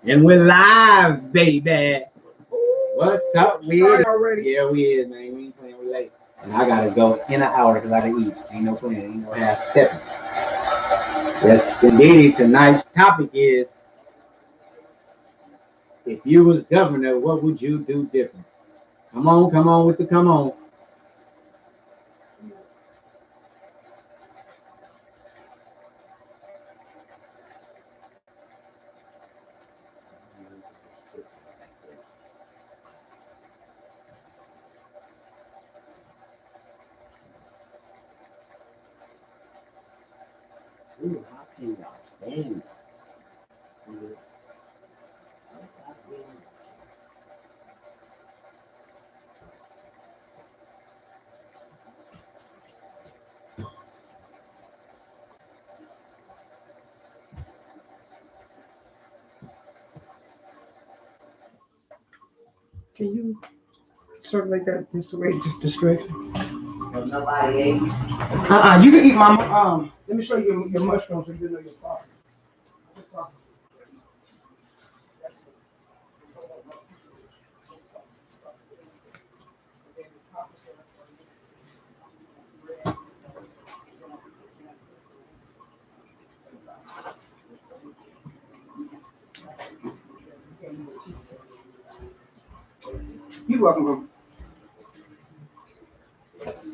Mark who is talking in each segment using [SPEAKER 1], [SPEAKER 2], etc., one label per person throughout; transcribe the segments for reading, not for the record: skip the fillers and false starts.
[SPEAKER 1] And we're live, baby. What's up, we is?
[SPEAKER 2] Already.
[SPEAKER 1] Yeah, we is, man. We ain't playing, we late. And I gotta go in an hour because I gotta eat. Ain't no playing, ain't no half stepping. Yes, indeed. Tonight's topic is: if you was governor, what would you do different? Come on with the come on. Ooh, how can y'all stand?
[SPEAKER 2] Can you circulate that this way? Just distraction.
[SPEAKER 1] Nobody ate.
[SPEAKER 2] You can eat my Let me show you your mushrooms so you know your father. You're welcome.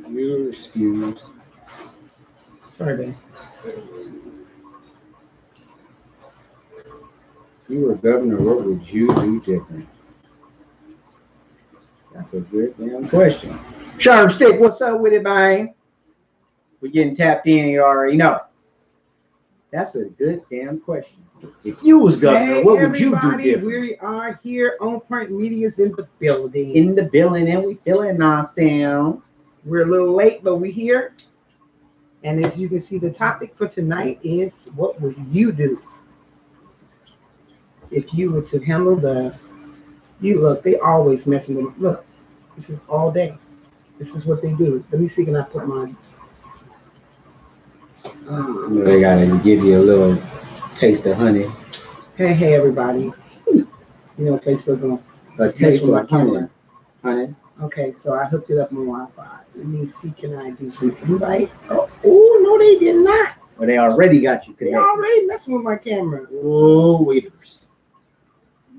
[SPEAKER 1] You're excused.
[SPEAKER 2] Sorry, babe.
[SPEAKER 1] If you were governor, what would you do different? That's a good damn question. Sharp Stick, what's up with it, man? We're getting tapped in, you already know. That's a good damn question. If you was governor, what would you do different?
[SPEAKER 2] We are here on Print Media's in the building.
[SPEAKER 1] In the building, and we feeling ourselves.
[SPEAKER 2] We're a little late, but we're here. And as you can see, the topic for tonight is what would you do if you were to handle look, they always messing with look, this is all day. This is what they do. Let me see, can I put mine?
[SPEAKER 1] They gotta give you a little taste of honey.
[SPEAKER 2] Hey, everybody. You know, Facebook on
[SPEAKER 1] A taste of honey.
[SPEAKER 2] Okay, so I hooked it up on Wi-Fi. Let me see, can I do some invite? Oh, no, they did not.
[SPEAKER 1] Well, they already got you connected.
[SPEAKER 2] They already messing with my camera.
[SPEAKER 1] Oh, waiters.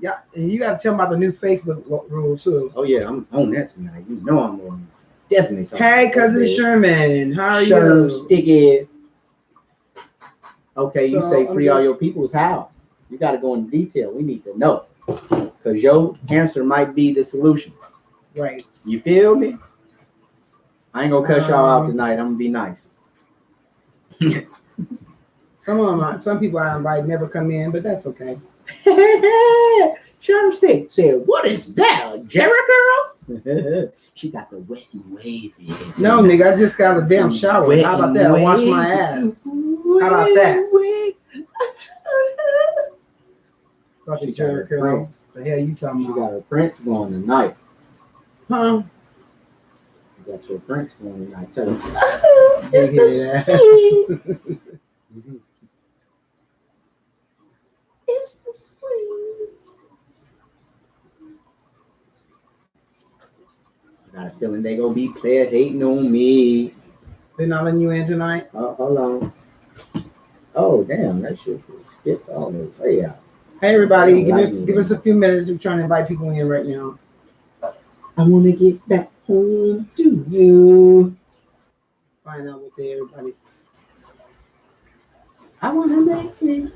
[SPEAKER 2] Yeah, and you got to tell them about the new Facebook rule, too.
[SPEAKER 1] Oh, yeah, I'm on that tonight. You know I'm on definitely.
[SPEAKER 2] Hey, Cousin Sherman, how are
[SPEAKER 1] Sherm
[SPEAKER 2] you?
[SPEAKER 1] Stickhead. Okay,
[SPEAKER 2] So,
[SPEAKER 1] you say free all your peoples. How? You got to go into detail. We need to know. Because your answer might be the solution.
[SPEAKER 2] Right.
[SPEAKER 1] You feel me? I ain't going to cuss y'all out tonight. I'm going to be nice.
[SPEAKER 2] Some people I invite never come in, but that's okay.
[SPEAKER 1] Sherm Stick said, what is that, a Jerry girl? She got the wet and wavy.
[SPEAKER 2] No, nigga, I just got a damn shower. How about that? I wash my ass. How about that? Fucking Jerry girl. The hell you talking about?
[SPEAKER 1] You got a prince going tonight.
[SPEAKER 2] Huh?
[SPEAKER 1] You got your prince going tonight. Tell him.
[SPEAKER 2] It's the sweet.
[SPEAKER 1] It's the sweet. I got a feeling they gonna be player hating on me.
[SPEAKER 2] They're not letting you in tonight?
[SPEAKER 1] Oh, hold on. Oh, damn, that shit just skipped all the way out.
[SPEAKER 2] Hey, everybody, give us a few minutes. We're trying to invite people in right now.
[SPEAKER 1] I want to get back home to you.
[SPEAKER 2] Find out what they everybody.
[SPEAKER 1] I want to make me.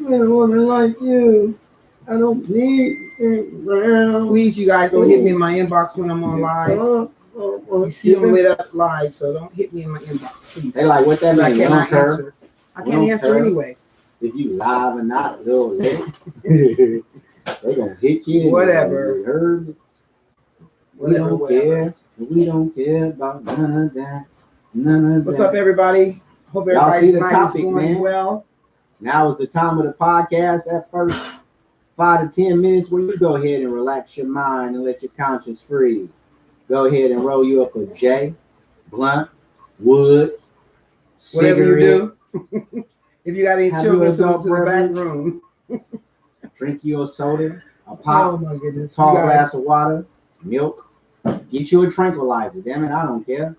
[SPEAKER 1] I want to like you. I don't need it around.
[SPEAKER 2] Please, you guys, don't hit me in my inbox when I'm on live. You see them lit up live, so don't hit me in my inbox, please.
[SPEAKER 1] They like, what that mean?
[SPEAKER 2] I cannot answer. I can't answer anyway.
[SPEAKER 1] If you live or not, they'll let it. They gonna hit you.
[SPEAKER 2] Whatever.
[SPEAKER 1] You heard me? We don't care. We don't care about none of that. None of
[SPEAKER 2] What's
[SPEAKER 1] that.
[SPEAKER 2] up, everybody? Hope everybody's night is going well.
[SPEAKER 1] Now is the time of the podcast. That first 5 to 10 minutes where you go ahead and relax your mind and let your conscience free. Go ahead and roll you up a J, blunt, wood,
[SPEAKER 2] whatever
[SPEAKER 1] cigarette,
[SPEAKER 2] you do. If you got any
[SPEAKER 1] Have
[SPEAKER 2] children,
[SPEAKER 1] you
[SPEAKER 2] send them
[SPEAKER 1] adult
[SPEAKER 2] to the back
[SPEAKER 1] beverage?
[SPEAKER 2] room.
[SPEAKER 1] Drink you a soda, a
[SPEAKER 2] Oh
[SPEAKER 1] pop,
[SPEAKER 2] my goodness.
[SPEAKER 1] tall
[SPEAKER 2] You guys,
[SPEAKER 1] glass of water, milk. Get you a tranquilizer. Damn it, I don't care.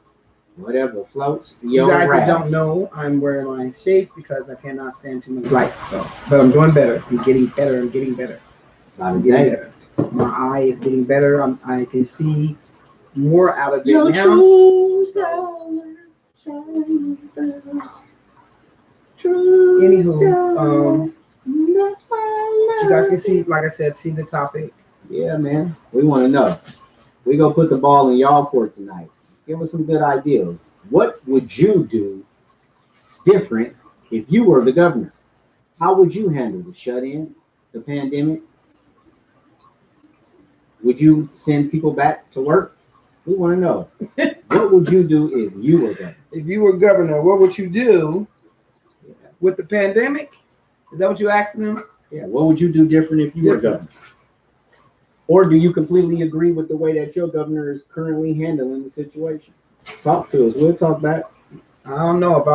[SPEAKER 1] Whatever floats
[SPEAKER 2] you
[SPEAKER 1] your
[SPEAKER 2] guys that
[SPEAKER 1] raft.
[SPEAKER 2] don't know, I'm wearing my shades because I cannot stand too much light. So, but I'm doing better. I'm getting better. I'm getting better.
[SPEAKER 1] By the
[SPEAKER 2] I'm getting
[SPEAKER 1] day.
[SPEAKER 2] better. My eye is getting better. I can see more out of it
[SPEAKER 1] Your
[SPEAKER 2] now.
[SPEAKER 1] true colors shine through. True
[SPEAKER 2] Anywho,
[SPEAKER 1] that's why
[SPEAKER 2] you guys can see, like I said, see the topic.
[SPEAKER 1] Yeah, man. We want to know. We gonna put the ball in y'all court tonight. Give us some good ideas. What would you do different if you were the governor? How would you handle the shut-in, the pandemic? Would you send people back to work? We want to know. What would you do if you were governor?
[SPEAKER 2] If you were governor, what would you do with the pandemic? Is that what you're asking them?
[SPEAKER 1] Yeah. What would you do different if you were governor? Or do you completely agree with the way that your governor is currently handling the situation? Talk to us. We'll talk back.
[SPEAKER 2] I don't know if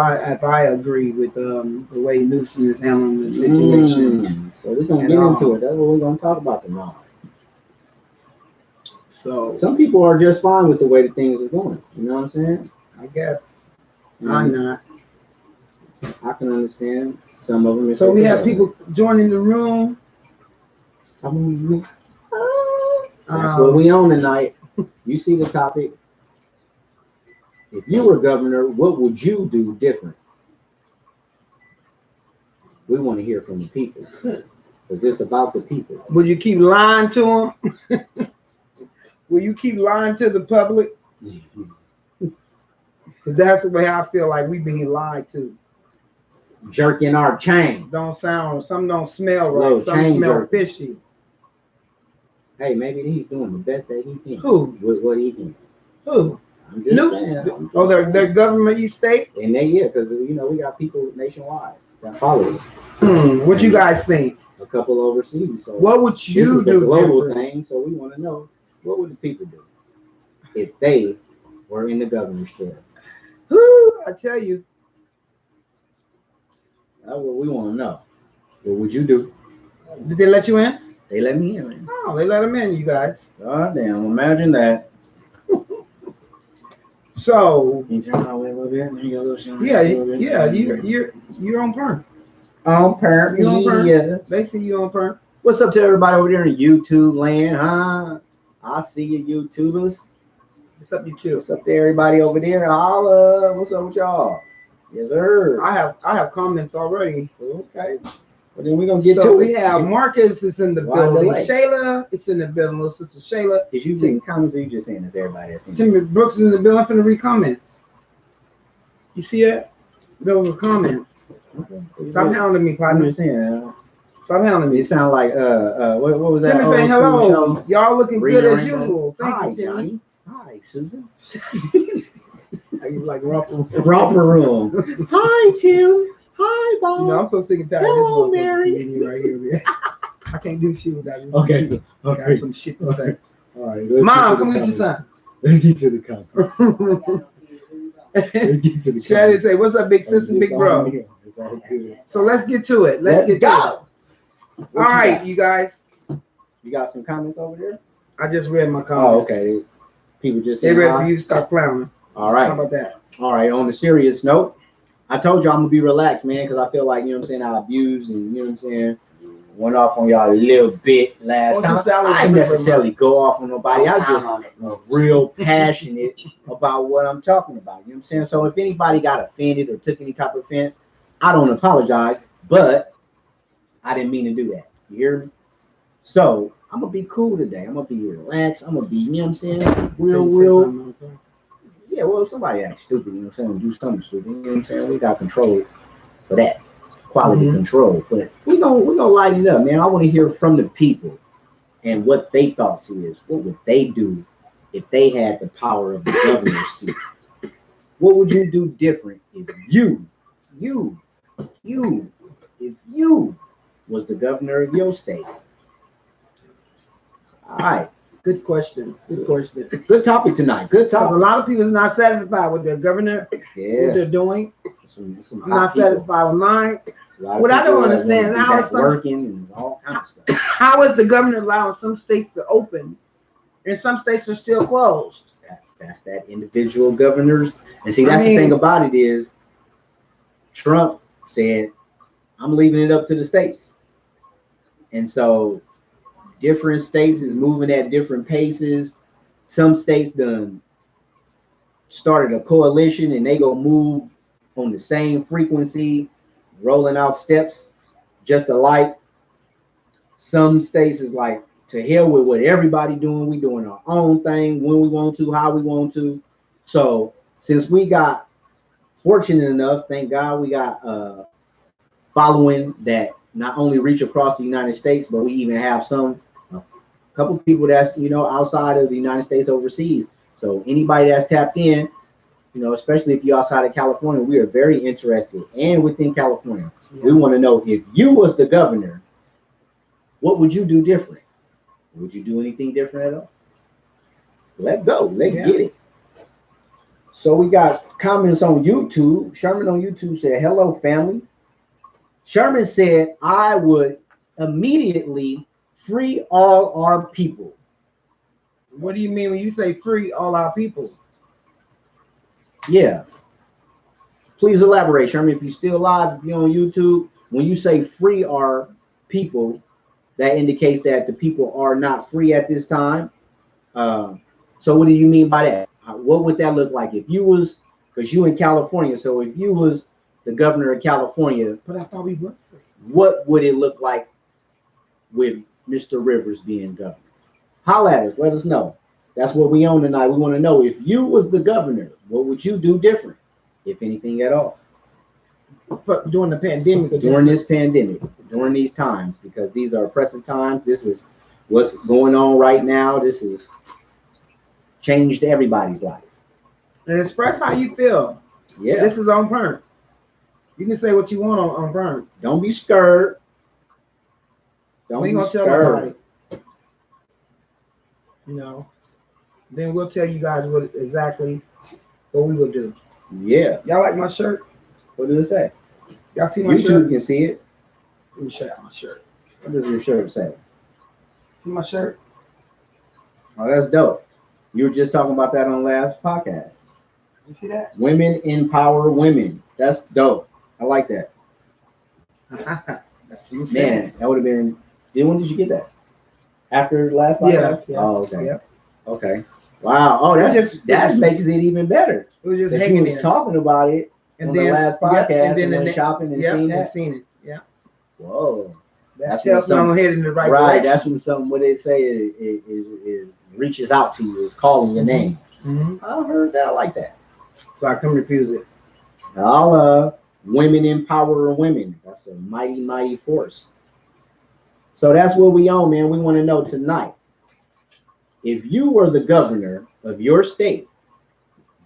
[SPEAKER 2] I agree with the way Newsom is handling the situation.
[SPEAKER 1] So we're gonna get into it. That's what we're gonna talk about tomorrow.
[SPEAKER 2] So
[SPEAKER 1] Some people are just fine with the way that things are going. You know what I'm saying?
[SPEAKER 2] I guess
[SPEAKER 1] And
[SPEAKER 2] I'm not.
[SPEAKER 1] I can understand some of them. if
[SPEAKER 2] So
[SPEAKER 1] they
[SPEAKER 2] we
[SPEAKER 1] feel
[SPEAKER 2] have
[SPEAKER 1] that
[SPEAKER 2] people
[SPEAKER 1] way.
[SPEAKER 2] joining the room.
[SPEAKER 1] That's what we on tonight. You see the topic. If you were governor, what would you do different? We want to hear from the people because it's about the people.
[SPEAKER 2] Would you keep lying to them? Will you keep lying to the public? Because that's the way I feel like we being lied to.
[SPEAKER 1] Jerking our chain.
[SPEAKER 2] Don't sound, some don't smell right,
[SPEAKER 1] Little
[SPEAKER 2] some
[SPEAKER 1] chain
[SPEAKER 2] smell
[SPEAKER 1] jerking.
[SPEAKER 2] fishy.
[SPEAKER 1] Hey, maybe he's doing the best that he can.
[SPEAKER 2] Who?
[SPEAKER 1] With what he can.
[SPEAKER 2] Who?
[SPEAKER 1] I'm just saying.
[SPEAKER 2] Oh, their government, you state?
[SPEAKER 1] And they, yeah, because we got people nationwide that follow us.
[SPEAKER 2] What you guys think?
[SPEAKER 1] A couple overseas. So
[SPEAKER 2] What would
[SPEAKER 1] this
[SPEAKER 2] you
[SPEAKER 1] is a
[SPEAKER 2] do
[SPEAKER 1] global
[SPEAKER 2] different?
[SPEAKER 1] thing. So we want to know, what would the people do if they were in the governor's chair?
[SPEAKER 2] I tell you.
[SPEAKER 1] That's what we want to know. What would you do?
[SPEAKER 2] Did they let you in?
[SPEAKER 1] They let me in, man.
[SPEAKER 2] Oh, they let them in, you guys.
[SPEAKER 1] God damn, imagine that.
[SPEAKER 2] So
[SPEAKER 1] Can you turn my way a little bit? There you go, little
[SPEAKER 2] yeah, you're on perm.
[SPEAKER 1] On perm.
[SPEAKER 2] You on perm?
[SPEAKER 1] Yeah.
[SPEAKER 2] They see you on perm.
[SPEAKER 1] What's up to everybody over there in YouTube land, huh? I see you YouTubers.
[SPEAKER 2] What's up, you too?
[SPEAKER 1] What's up to everybody over there? Holla. What's up with y'all? Yes, sir.
[SPEAKER 2] I have comments already.
[SPEAKER 1] Okay. Well, then we're going to get
[SPEAKER 2] So
[SPEAKER 1] to
[SPEAKER 2] we
[SPEAKER 1] it.
[SPEAKER 2] have Marcus is in the
[SPEAKER 1] Why
[SPEAKER 2] building.
[SPEAKER 1] delay?
[SPEAKER 2] Shayla is in the building. Little sister Shayla.
[SPEAKER 1] Is you reading comments or you just saying this everybody that's in
[SPEAKER 2] Timmy Brooks is in the building. I'm finna read comments. You see that? Those are comments.
[SPEAKER 1] Okay.
[SPEAKER 2] Stop hounding me,
[SPEAKER 1] I'm
[SPEAKER 2] partner.
[SPEAKER 1] just saying.
[SPEAKER 2] Stop hounding me.
[SPEAKER 1] It sound like what was that?
[SPEAKER 2] Timmy
[SPEAKER 1] old
[SPEAKER 2] saying
[SPEAKER 1] school
[SPEAKER 2] hello.
[SPEAKER 1] show?
[SPEAKER 2] Y'all looking
[SPEAKER 1] Rita
[SPEAKER 2] good as
[SPEAKER 1] Rainbow.
[SPEAKER 2] usual. Thank
[SPEAKER 1] Hi,
[SPEAKER 2] you, Timmy.
[SPEAKER 1] Johnny. Hi, Susan.
[SPEAKER 2] You like romper.
[SPEAKER 1] Romper room. Hi, Tim. Hi, Bob.
[SPEAKER 2] You know, I'm so sick and tired
[SPEAKER 1] Hello,
[SPEAKER 2] of this
[SPEAKER 1] Mary.
[SPEAKER 2] motherfucker comedian right here. I can't do shit without this.
[SPEAKER 1] Okay.
[SPEAKER 2] Got some shit to say.
[SPEAKER 1] All right.
[SPEAKER 2] Mom, come get your son.
[SPEAKER 1] Let's get to the comments. Let's get to the
[SPEAKER 2] Shady say, "What's up, big sister, big bro?"
[SPEAKER 1] It's all good.
[SPEAKER 2] So let's get to it. Let's get to
[SPEAKER 1] go.
[SPEAKER 2] it. All right, you guys.
[SPEAKER 1] You got some comments over there?
[SPEAKER 2] I just read my
[SPEAKER 1] Oh,
[SPEAKER 2] comments.
[SPEAKER 1] okay. People just
[SPEAKER 2] They
[SPEAKER 1] saying
[SPEAKER 2] ready
[SPEAKER 1] hi.
[SPEAKER 2] for you to stop clowning.
[SPEAKER 1] All
[SPEAKER 2] How
[SPEAKER 1] right.
[SPEAKER 2] about that?
[SPEAKER 1] All right. On a serious note, I told you I'm gonna be relaxed, man, because I feel like, you know what I'm saying, I abused and, you know what I'm saying, went off on y'all a little bit last
[SPEAKER 2] What's your
[SPEAKER 1] time.
[SPEAKER 2] salary
[SPEAKER 1] I didn't
[SPEAKER 2] for
[SPEAKER 1] necessarily go off on nobody. I just
[SPEAKER 3] on it.
[SPEAKER 1] real passionate about what I'm talking about. You know what I'm saying? So if anybody got offended or took any type of offense, I don't apologize, but I didn't mean to do that. You hear me? So I'm gonna be cool today. I'm gonna be relaxed. I'm gonna be, you know what I'm saying, real. Yeah, well, if somebody acts stupid, you know what I'm saying, do something stupid, you know what I'm saying? We got control for that. Quality control. But we gonna lighten it up, man. I want to hear from the people and what they thoughts is. What would they do if they had the power of the governor's seat? What would you do different if you was the governor of your state? All right.
[SPEAKER 2] Good question. Good question.
[SPEAKER 1] Good topic tonight. Good
[SPEAKER 2] Because a
[SPEAKER 1] topic.
[SPEAKER 2] lot of people is not satisfied with their governor, what
[SPEAKER 1] Yeah.
[SPEAKER 2] they're doing.
[SPEAKER 1] Some
[SPEAKER 2] I'm not satisfied with mine. What I don't understand, how is some-
[SPEAKER 1] working and all kinds of stuff.
[SPEAKER 2] How is the governor allowing some states to open and some states are still closed?
[SPEAKER 1] That's that individual governors. And see, that's
[SPEAKER 2] I mean-
[SPEAKER 1] the thing about it is Trump said, I'm leaving it up to the states. And so different states is moving at different paces. Some states done started a coalition and they go move on the same frequency, rolling out steps just alike. Some states is like, to hell with what everybody doing. We doing our own thing when we want to, how we want to. So since we got fortunate enough, thank God, we got following that not only reach across the United States, but we even have a couple people that's, outside of the United States overseas. So anybody that's tapped in, especially if you're outside of California, we are very interested. And within California, we want to know, if you was the governor, what would you do different? Would you do anything different at all? Let's go. Let's get it. So we got comments on YouTube. Sherman on YouTube said, hello, family. Sherman said, I would immediately free all our people.
[SPEAKER 2] What do you mean when you say free all our people?
[SPEAKER 1] Yeah. Please elaborate, Sherman. If you're still live, if you're on YouTube, when you say free our people, that indicates that the people are not free at this time. So what do you mean by that? What would that look like if you was, because you in California, so if you was the governor of California,
[SPEAKER 2] But I thought we were free.
[SPEAKER 1] what would it look like with Mr. Rivers being governor? Holla at us, let us know. That's what we on tonight. We want to know, if you was the governor, what would you do different, if anything at all?
[SPEAKER 2] But during the pandemic.
[SPEAKER 1] During this pandemic, during these times, because these are present times. This is what's going on right now. This is changed everybody's life.
[SPEAKER 2] And express how you feel.
[SPEAKER 1] Yeah.
[SPEAKER 2] This is on Burn. You can say what you want on Burn.
[SPEAKER 1] Don't be scared. Don't
[SPEAKER 2] We
[SPEAKER 1] be
[SPEAKER 2] ain't gonna tell
[SPEAKER 1] scared.
[SPEAKER 2] nobody. Then we'll tell you guys exactly what we will do.
[SPEAKER 1] Yeah.
[SPEAKER 2] Y'all like my shirt?
[SPEAKER 1] What does it say?
[SPEAKER 2] Y'all see my
[SPEAKER 1] YouTube
[SPEAKER 2] shirt?
[SPEAKER 1] can see it.
[SPEAKER 2] Let me show y'all my shirt.
[SPEAKER 1] What does your shirt say?
[SPEAKER 2] See my shirt?
[SPEAKER 1] Oh, that's dope. You were just talking about that on last podcast.
[SPEAKER 2] You see that?
[SPEAKER 1] Women empower women. That's dope. I like that.
[SPEAKER 2] That's what I'm saying.
[SPEAKER 1] Man, that would have been. When did you get that? After last
[SPEAKER 2] Yeah,
[SPEAKER 1] podcast?
[SPEAKER 2] yeah.
[SPEAKER 1] Oh, okay.
[SPEAKER 2] Yeah.
[SPEAKER 1] Okay. Wow. Oh, that makes it even better.
[SPEAKER 2] It was just
[SPEAKER 1] That you
[SPEAKER 2] hanging
[SPEAKER 1] was
[SPEAKER 2] there.
[SPEAKER 1] talking about it on the last podcast and went shopping and seen that.
[SPEAKER 2] Seen it. Yeah.
[SPEAKER 1] Whoa.
[SPEAKER 2] That's
[SPEAKER 1] That's
[SPEAKER 2] tells me
[SPEAKER 1] when
[SPEAKER 2] I'm headed in the right
[SPEAKER 1] Right.
[SPEAKER 2] direction.
[SPEAKER 1] That's when something. What they say is reaches out to you. Is calling your name.
[SPEAKER 2] Mhm.
[SPEAKER 1] I heard that. I like that.
[SPEAKER 2] So I come refuse it.
[SPEAKER 1] All women empower women. That's a mighty, mighty force. So that's what we on, man. We want to know tonight. If you were the governor of your state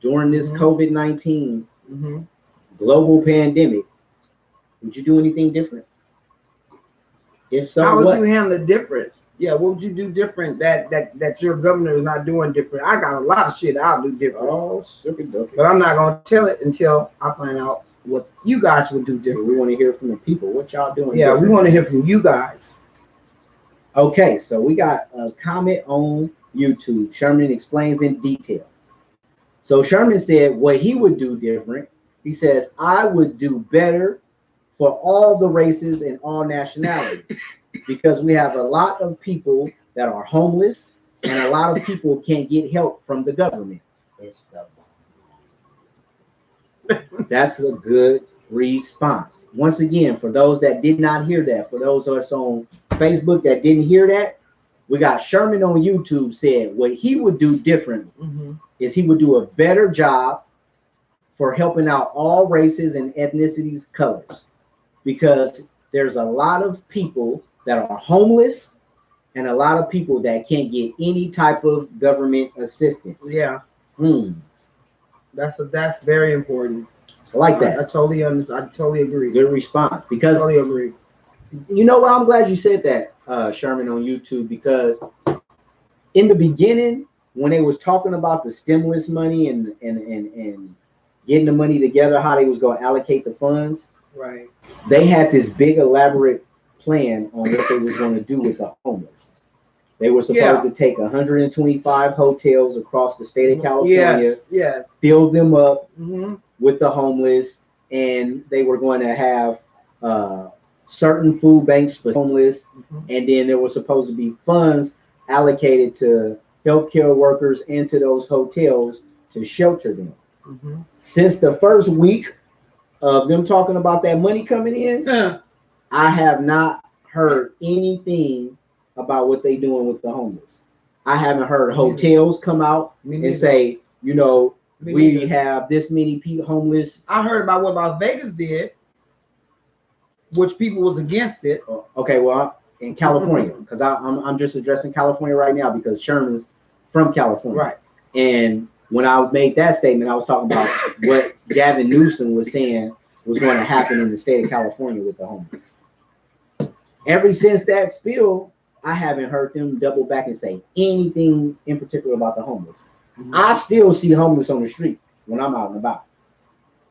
[SPEAKER 1] during this
[SPEAKER 2] Mhm.
[SPEAKER 1] COVID-19
[SPEAKER 2] Mm-hmm.
[SPEAKER 1] global pandemic, would you do anything different? If so,
[SPEAKER 2] How would
[SPEAKER 1] what?
[SPEAKER 2] you handle it different? Yeah, what would you do different that your governor is not doing different? I got a lot of shit I'll do different.
[SPEAKER 1] Oh, super dope.
[SPEAKER 2] But I'm not gonna tell it until I find out what you guys would do different.
[SPEAKER 1] We want to hear from the people. What y'all doing?
[SPEAKER 2] Yeah, we
[SPEAKER 1] different?
[SPEAKER 2] want to hear from you guys.
[SPEAKER 1] Okay, so we got a comment on YouTube. Sherman explains in detail. So Sherman said what he would do different. He says, I would do better for all the races and all nationalities because we have a lot of people that are homeless and a lot of people can't get help from the government. That's a good response. Once again, for those that did not hear that, for those of us on Facebook that didn't hear that, we got Sherman on YouTube said what he would do different is he would do a better job for helping out all races and ethnicities, colors, because there's a lot of people that are homeless and a lot of people that can't get any type of government assistance.
[SPEAKER 2] Yeah,
[SPEAKER 1] Hmm.
[SPEAKER 2] that's very important.
[SPEAKER 1] I like that.
[SPEAKER 2] I totally understand. I totally agree.
[SPEAKER 1] Good response.
[SPEAKER 2] I
[SPEAKER 1] Because
[SPEAKER 2] totally agree.
[SPEAKER 1] you know what? I'm glad you said that, Sherman, on YouTube, because in the beginning, when they was talking about the stimulus money and getting the money together, how they was going to allocate the funds,
[SPEAKER 2] Right.
[SPEAKER 1] they had this big elaborate plan on what they was going to do with the homeless. They were supposed to take 125 hotels across the state of California,
[SPEAKER 2] yes.
[SPEAKER 1] fill them up
[SPEAKER 2] Mm-hmm.
[SPEAKER 1] with the homeless, and they were going to have certain food banks for homeless, and then there was supposed to be funds allocated to healthcare workers into those hotels to shelter them.
[SPEAKER 2] Mm-hmm.
[SPEAKER 1] Since the first week of them talking about that money coming in, I have not heard anything about what they doing with the homeless. I haven't heard hotels come out and say, you know, we have this many people homeless.
[SPEAKER 2] I heard about what Las Vegas did, which people was against it.
[SPEAKER 1] Okay, well, in California, because I'm just addressing California right now because Sherman's from California.
[SPEAKER 2] Right.
[SPEAKER 1] And when I made that statement, I was talking about what Gavin Newsom was saying was going to happen in the state of California with the homeless. Ever since that spill, I haven't heard them double back and say anything in particular about the homeless. Mm-hmm. I still see homeless on the street when I'm out and about.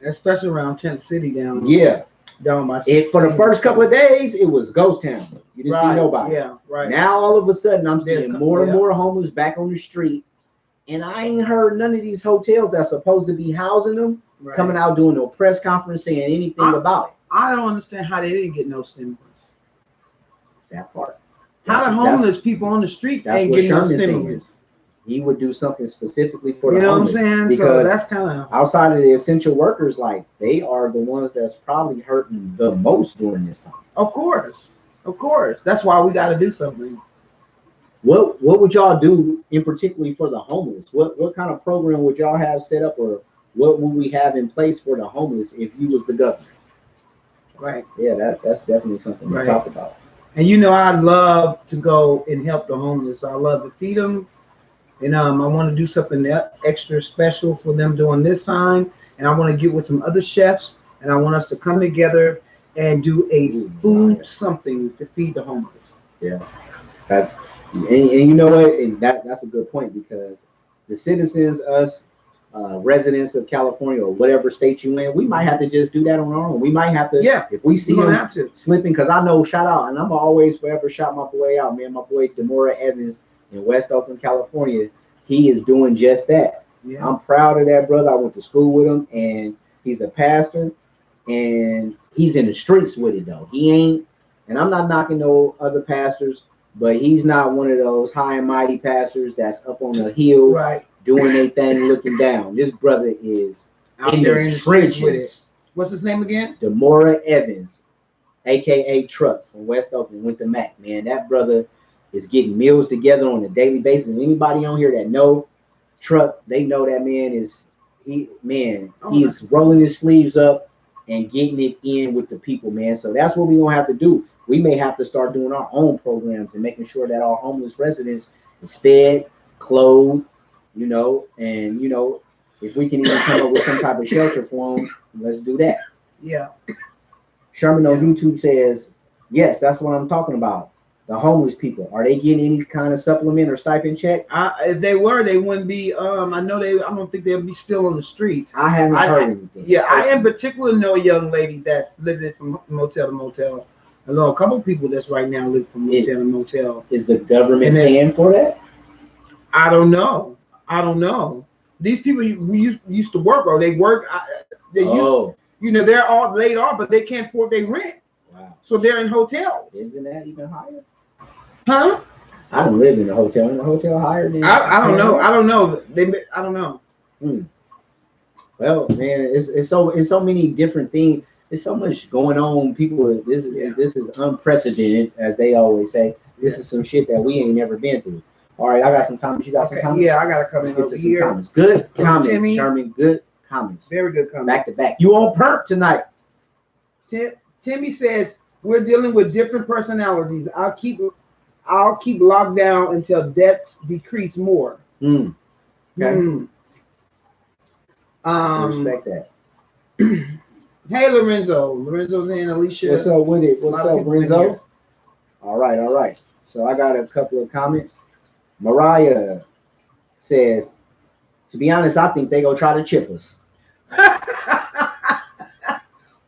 [SPEAKER 2] Especially around Tent City down.
[SPEAKER 1] Yeah.
[SPEAKER 2] Down by
[SPEAKER 1] for the first couple of days, it was ghost town. You didn't see nobody.
[SPEAKER 2] Yeah, right.
[SPEAKER 1] Now all of a sudden I'm seeing more and more homeless back on the street. And I ain't heard none of these hotels that's supposed to be housing them coming out doing no press conference saying anything about it.
[SPEAKER 2] I don't understand how they didn't get no stimulus.
[SPEAKER 1] That part.
[SPEAKER 2] How the homeless people on the street ain't getting no stimulus?
[SPEAKER 1] He would do something specifically for the
[SPEAKER 2] homeless. You know what I'm saying?
[SPEAKER 1] Because
[SPEAKER 2] so that's kind of
[SPEAKER 1] outside of the essential workers, like they are the ones that's probably hurting the most during this time.
[SPEAKER 2] Of course. That's why we got to do something.
[SPEAKER 1] What would y'all do in particularly for the homeless? What kind of program would y'all have set up, or what would we have in place for the homeless if you was the governor?
[SPEAKER 2] Right.
[SPEAKER 1] Yeah, that's definitely something to talk about.
[SPEAKER 2] And you know, I love to go and help the homeless. I love to feed them. And I want to do something extra special for them during this time. And I want to get with some other chefs. And I want us to come together and do a food something to feed the homeless.
[SPEAKER 1] Yeah. And you know what? And that's a good point, because the citizens, us, residents of California or whatever state you in, we might have to just do that on our own. We might have to, if we see them slipping, because I know, shout out, and I'm always forever shout my boy out, man. My boy Demora Evans in West Oakland, California, he is doing just that. Yeah. I'm proud of that brother. I went to school with him, and he's a pastor, and he's in the streets with it though. He ain't, and I'm not knocking no other pastors, but he's not one of those high and mighty pastors that's up on the hill doing their thing looking down. This brother is out in there in the trenches with it.
[SPEAKER 2] What's his name again?
[SPEAKER 1] Demora Evans, aka Truck from West Oakland, went to Mac. Man, that brother is getting meals together on a daily basis. And anybody on here that know Truck, they know that man is he's rolling his sleeves up and getting it in with the people, man. So that's what we're gonna have to do. We may have to start doing our own programs and making sure that our homeless residents is fed, clothed, you know, and you know, if we can even come up with some type of shelter for them, let's do that.
[SPEAKER 2] Yeah.
[SPEAKER 1] Sherman on YouTube says, yes, that's what I'm talking about. The homeless people, are they getting any kind of supplement or stipend check?
[SPEAKER 2] If they were, they wouldn't be. I don't think they'd be still on the street.
[SPEAKER 1] I haven't heard anything.
[SPEAKER 2] Yeah, I in particular know a young lady that's living from motel to motel. I know a couple people that's right now living from motel to motel.
[SPEAKER 1] Is the government paying for that?
[SPEAKER 2] I don't know. These people used to work, or they work. You know, they're all laid off, but they can't afford their rent.
[SPEAKER 1] Wow.
[SPEAKER 2] So they're in hotels.
[SPEAKER 1] Isn't that even higher?
[SPEAKER 2] Huh?
[SPEAKER 1] I don't live in a hotel. In a hotel higher than
[SPEAKER 2] I don't know. I don't know. I don't know.
[SPEAKER 1] Well, man, it's so many different things. There's so much going on. People, this is unprecedented, as they always say. This is some shit that we ain't never been through. All right, I got some comments. You got some comments?
[SPEAKER 2] Yeah, I got a comment over here.
[SPEAKER 1] Comments. Good comments, Timmy. Sherman. Good comments.
[SPEAKER 2] Very good comments.
[SPEAKER 1] Back to back. You on perp tonight?
[SPEAKER 2] Timmy says we're dealing with different personalities. I'll keep locked down until deaths decrease more.
[SPEAKER 1] Okay. I respect that.
[SPEAKER 2] Hey, Lorenzo's in. Alicia.
[SPEAKER 1] What's up with it? What's up, Lorenzo? All right. So I got a couple of comments. Mariah says, to be honest, I think they gonna try to chip us.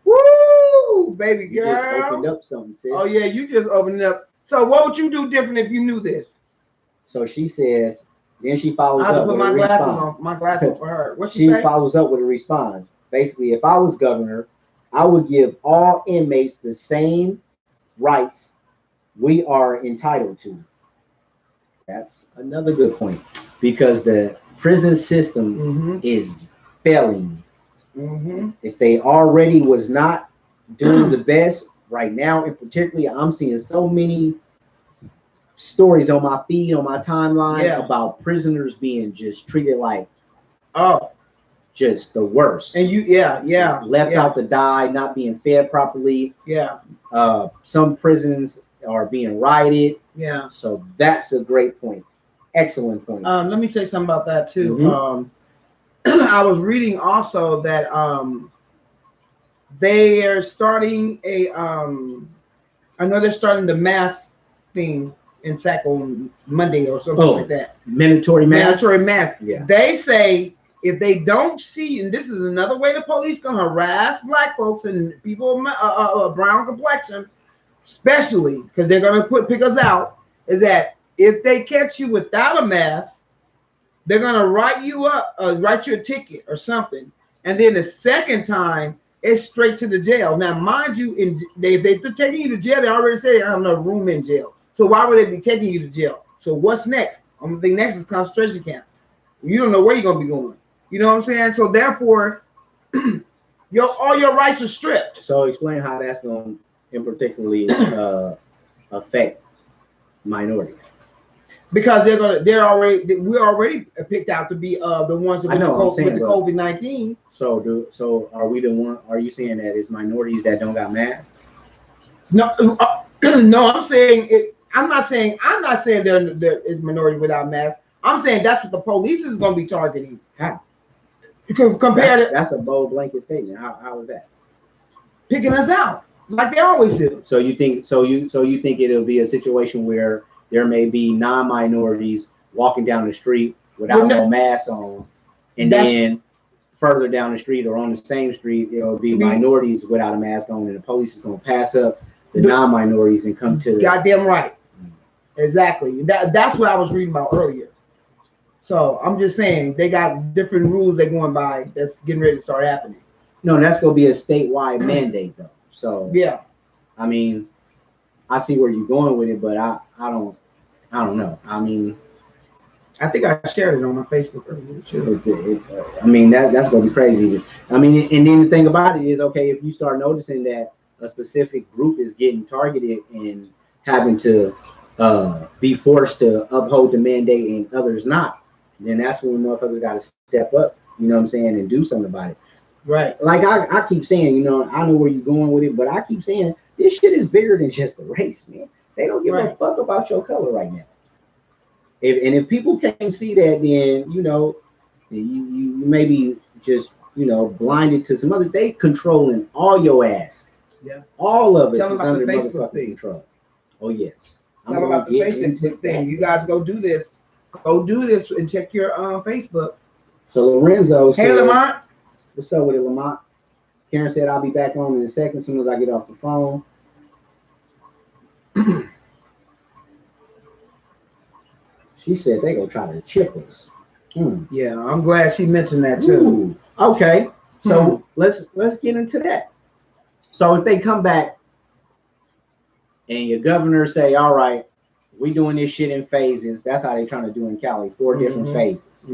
[SPEAKER 2] Woo, baby
[SPEAKER 1] You just opened
[SPEAKER 2] girl.
[SPEAKER 1] up something, sis.
[SPEAKER 2] Oh yeah, you just opened it up. So what would you do different if you knew this?
[SPEAKER 1] So she says, then she follows
[SPEAKER 2] I have to
[SPEAKER 1] up
[SPEAKER 2] put
[SPEAKER 1] with
[SPEAKER 2] my
[SPEAKER 1] a
[SPEAKER 2] glasses
[SPEAKER 1] response.
[SPEAKER 2] on. My glasses for her. What she
[SPEAKER 1] She
[SPEAKER 2] say?
[SPEAKER 1] follows up with a response. Basically, if I was governor, I would give all inmates the same rights we are entitled to. That's another good point because the prison system
[SPEAKER 2] Mm-hmm.
[SPEAKER 1] is failing.
[SPEAKER 2] Mm-hmm.
[SPEAKER 1] If they already was not doing the best right now, and particularly I'm seeing so many stories on my feed, on my timeline about prisoners being just treated like just the worst.
[SPEAKER 2] And you
[SPEAKER 1] left out to die, not being fed properly.
[SPEAKER 2] Yeah.
[SPEAKER 1] Some prisons are being rioted.
[SPEAKER 2] Yeah.
[SPEAKER 1] So that's a great point. Excellent point.
[SPEAKER 2] Let me say something about that too.
[SPEAKER 1] Mm-hmm.
[SPEAKER 2] I was reading also that they are starting a I know they're starting the mask thing in SAC on Monday or something like that.
[SPEAKER 1] Mandatory mask.
[SPEAKER 2] Mandatory mask.
[SPEAKER 1] Yeah.
[SPEAKER 2] They say if they don't see, and this is another way the police gonna harass black folks and people brown complexion, especially because they're gonna pick us out, is that if they catch you without a mask, they're gonna write you up, write you a ticket or something, and then the second time it's straight to the jail. Now, mind you, if they're taking you to jail, they already say I have no room in jail. So why would they be taking you to jail? So what's next? The thing next is concentration camp. You don't know where you're gonna be going. You know what I'm saying? So therefore, all your rights are stripped.
[SPEAKER 1] So explain how that's going to in particularly affect minorities.
[SPEAKER 2] Because we're already picked out to be the ones with the COVID-19.
[SPEAKER 1] So are we the one? Are you saying that it's minorities that don't got masks?
[SPEAKER 2] No, no. I'm saying it. I'm not saying there is minority without masks. I'm saying that's what the police is going to be targeting.
[SPEAKER 1] How?
[SPEAKER 2] Because
[SPEAKER 1] that's a bold blanket statement. How is that?
[SPEAKER 2] Picking us out like they always do.
[SPEAKER 1] So you think it'll be a situation where there may be non-minorities walking down the street without no mask on, and then further down the street or on the same street, it'll be minorities without a mask on, and the police is going to pass up the non-minorities and come to.
[SPEAKER 2] Goddamn right. Exactly. That's what I was reading about earlier. So I'm just saying they got different rules they're going by that's getting ready to start happening.
[SPEAKER 1] No, that's going to be a statewide mandate though. So
[SPEAKER 2] yeah,
[SPEAKER 1] I mean, I see where you're going with it, but I don't know. I mean,
[SPEAKER 2] I think I shared it on my Facebook earlier too.
[SPEAKER 1] I mean, that's going to be crazy. I mean, and then the thing about it is, okay, if you start noticing that a specific group is getting targeted and having to be forced to uphold the mandate and others not, then that's when motherfuckers got to step up, you know what I'm saying, and do something about it.
[SPEAKER 2] Right.
[SPEAKER 1] Like I keep saying, you know, I know where you're going with it, but I keep saying this shit is bigger than just a race, man. They don't give a fuck about your color right now. If people can't see that, then you know, you maybe just blinded to some other. They controlling all your ass.
[SPEAKER 2] Yeah.
[SPEAKER 1] All of it is
[SPEAKER 2] under
[SPEAKER 1] motherfucking control. Oh yes.
[SPEAKER 2] Tell them about the Facebook thing. You guys go do this. Go do this and check your Facebook.
[SPEAKER 1] So Lorenzo said,
[SPEAKER 2] hey Lamont.
[SPEAKER 1] What's up with it, Lamont? Karen said I'll be back on in a second as soon as I get off the phone. She said they gonna try to chip us.
[SPEAKER 2] Yeah, I'm glad she mentioned that too.
[SPEAKER 1] Ooh. Okay, so let's get into that. So if they come back and your governor say, all right, we doing this shit in phases. That's how they trying to do in Cali, 4 different phases.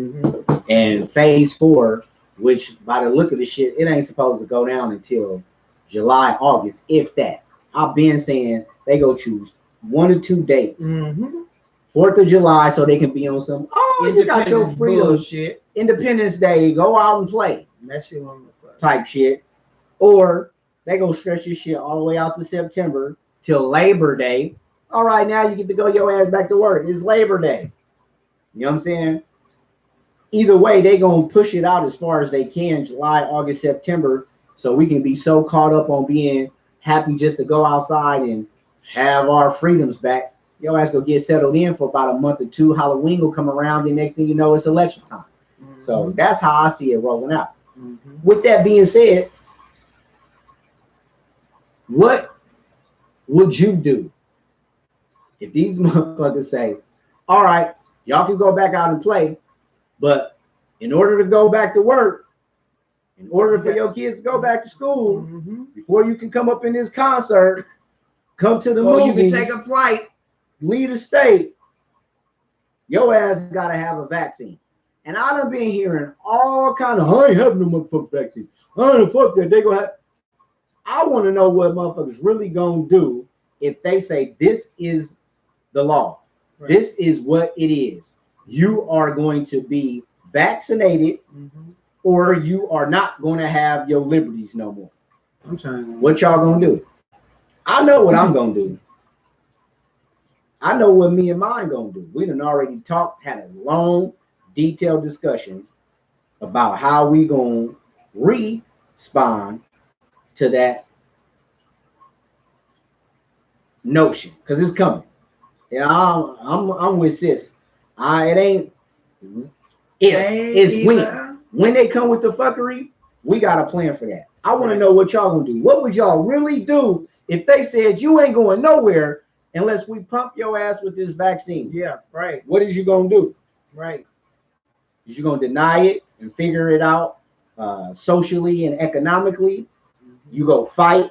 [SPEAKER 1] And phase 4, which by the look of the shit, it ain't supposed to go down until July, August, if that. I've been saying they go choose 1 or 2 dates. 4th of July, so they can be on some, you got your freedom
[SPEAKER 2] shit.
[SPEAKER 1] Independence Day, go out and play.
[SPEAKER 2] That shit
[SPEAKER 1] type shit. Or they go stretch your shit all the way out to September till Labor Day. All right, now you get to go your ass back to work. It's Labor Day. You know what I'm saying? Either way, they gonna push it out as far as they can, July, August, September, so we can be so caught up on being happy just to go outside and have our freedoms back. Your ass go get settled in for about a month or two. Halloween will come around, and next thing you know, it's election time. So that's how I see it rolling out. With that being said, what would you do if these motherfuckers say, all right, y'all can go back out and play, but in order to go back to work, in order for your kids to go back to school, before you can come up in this concert, come to the movies,
[SPEAKER 2] you can take a flight,
[SPEAKER 1] leave the state, your ass got to have a vaccine. And I done been hearing all kind of, I ain't having no motherfucking vaccine. I don't fuck that. They gonna have. I want to know what motherfuckers really gonna do if they say this is the law. Right. This is what it is. You are going to be vaccinated, or you are not going to have your liberties no more.
[SPEAKER 2] I'm trying.
[SPEAKER 1] What y'all gonna do? I know what I'm gonna do. I know what me and mine gonna do. We done already had a long, detailed discussion about how we gonna respond to that notion, because it's coming. Yeah, I'm with sis. It ain't it's when they come with the fuckery, we got a plan for that. I want to know what y'all gonna do. What would y'all really do if they said you ain't going nowhere unless we pump your ass with this vaccine?
[SPEAKER 2] Yeah, right.
[SPEAKER 1] What is you gonna do?
[SPEAKER 2] Right.
[SPEAKER 1] Is you gonna deny it and figure it out socially and economically? You go fight.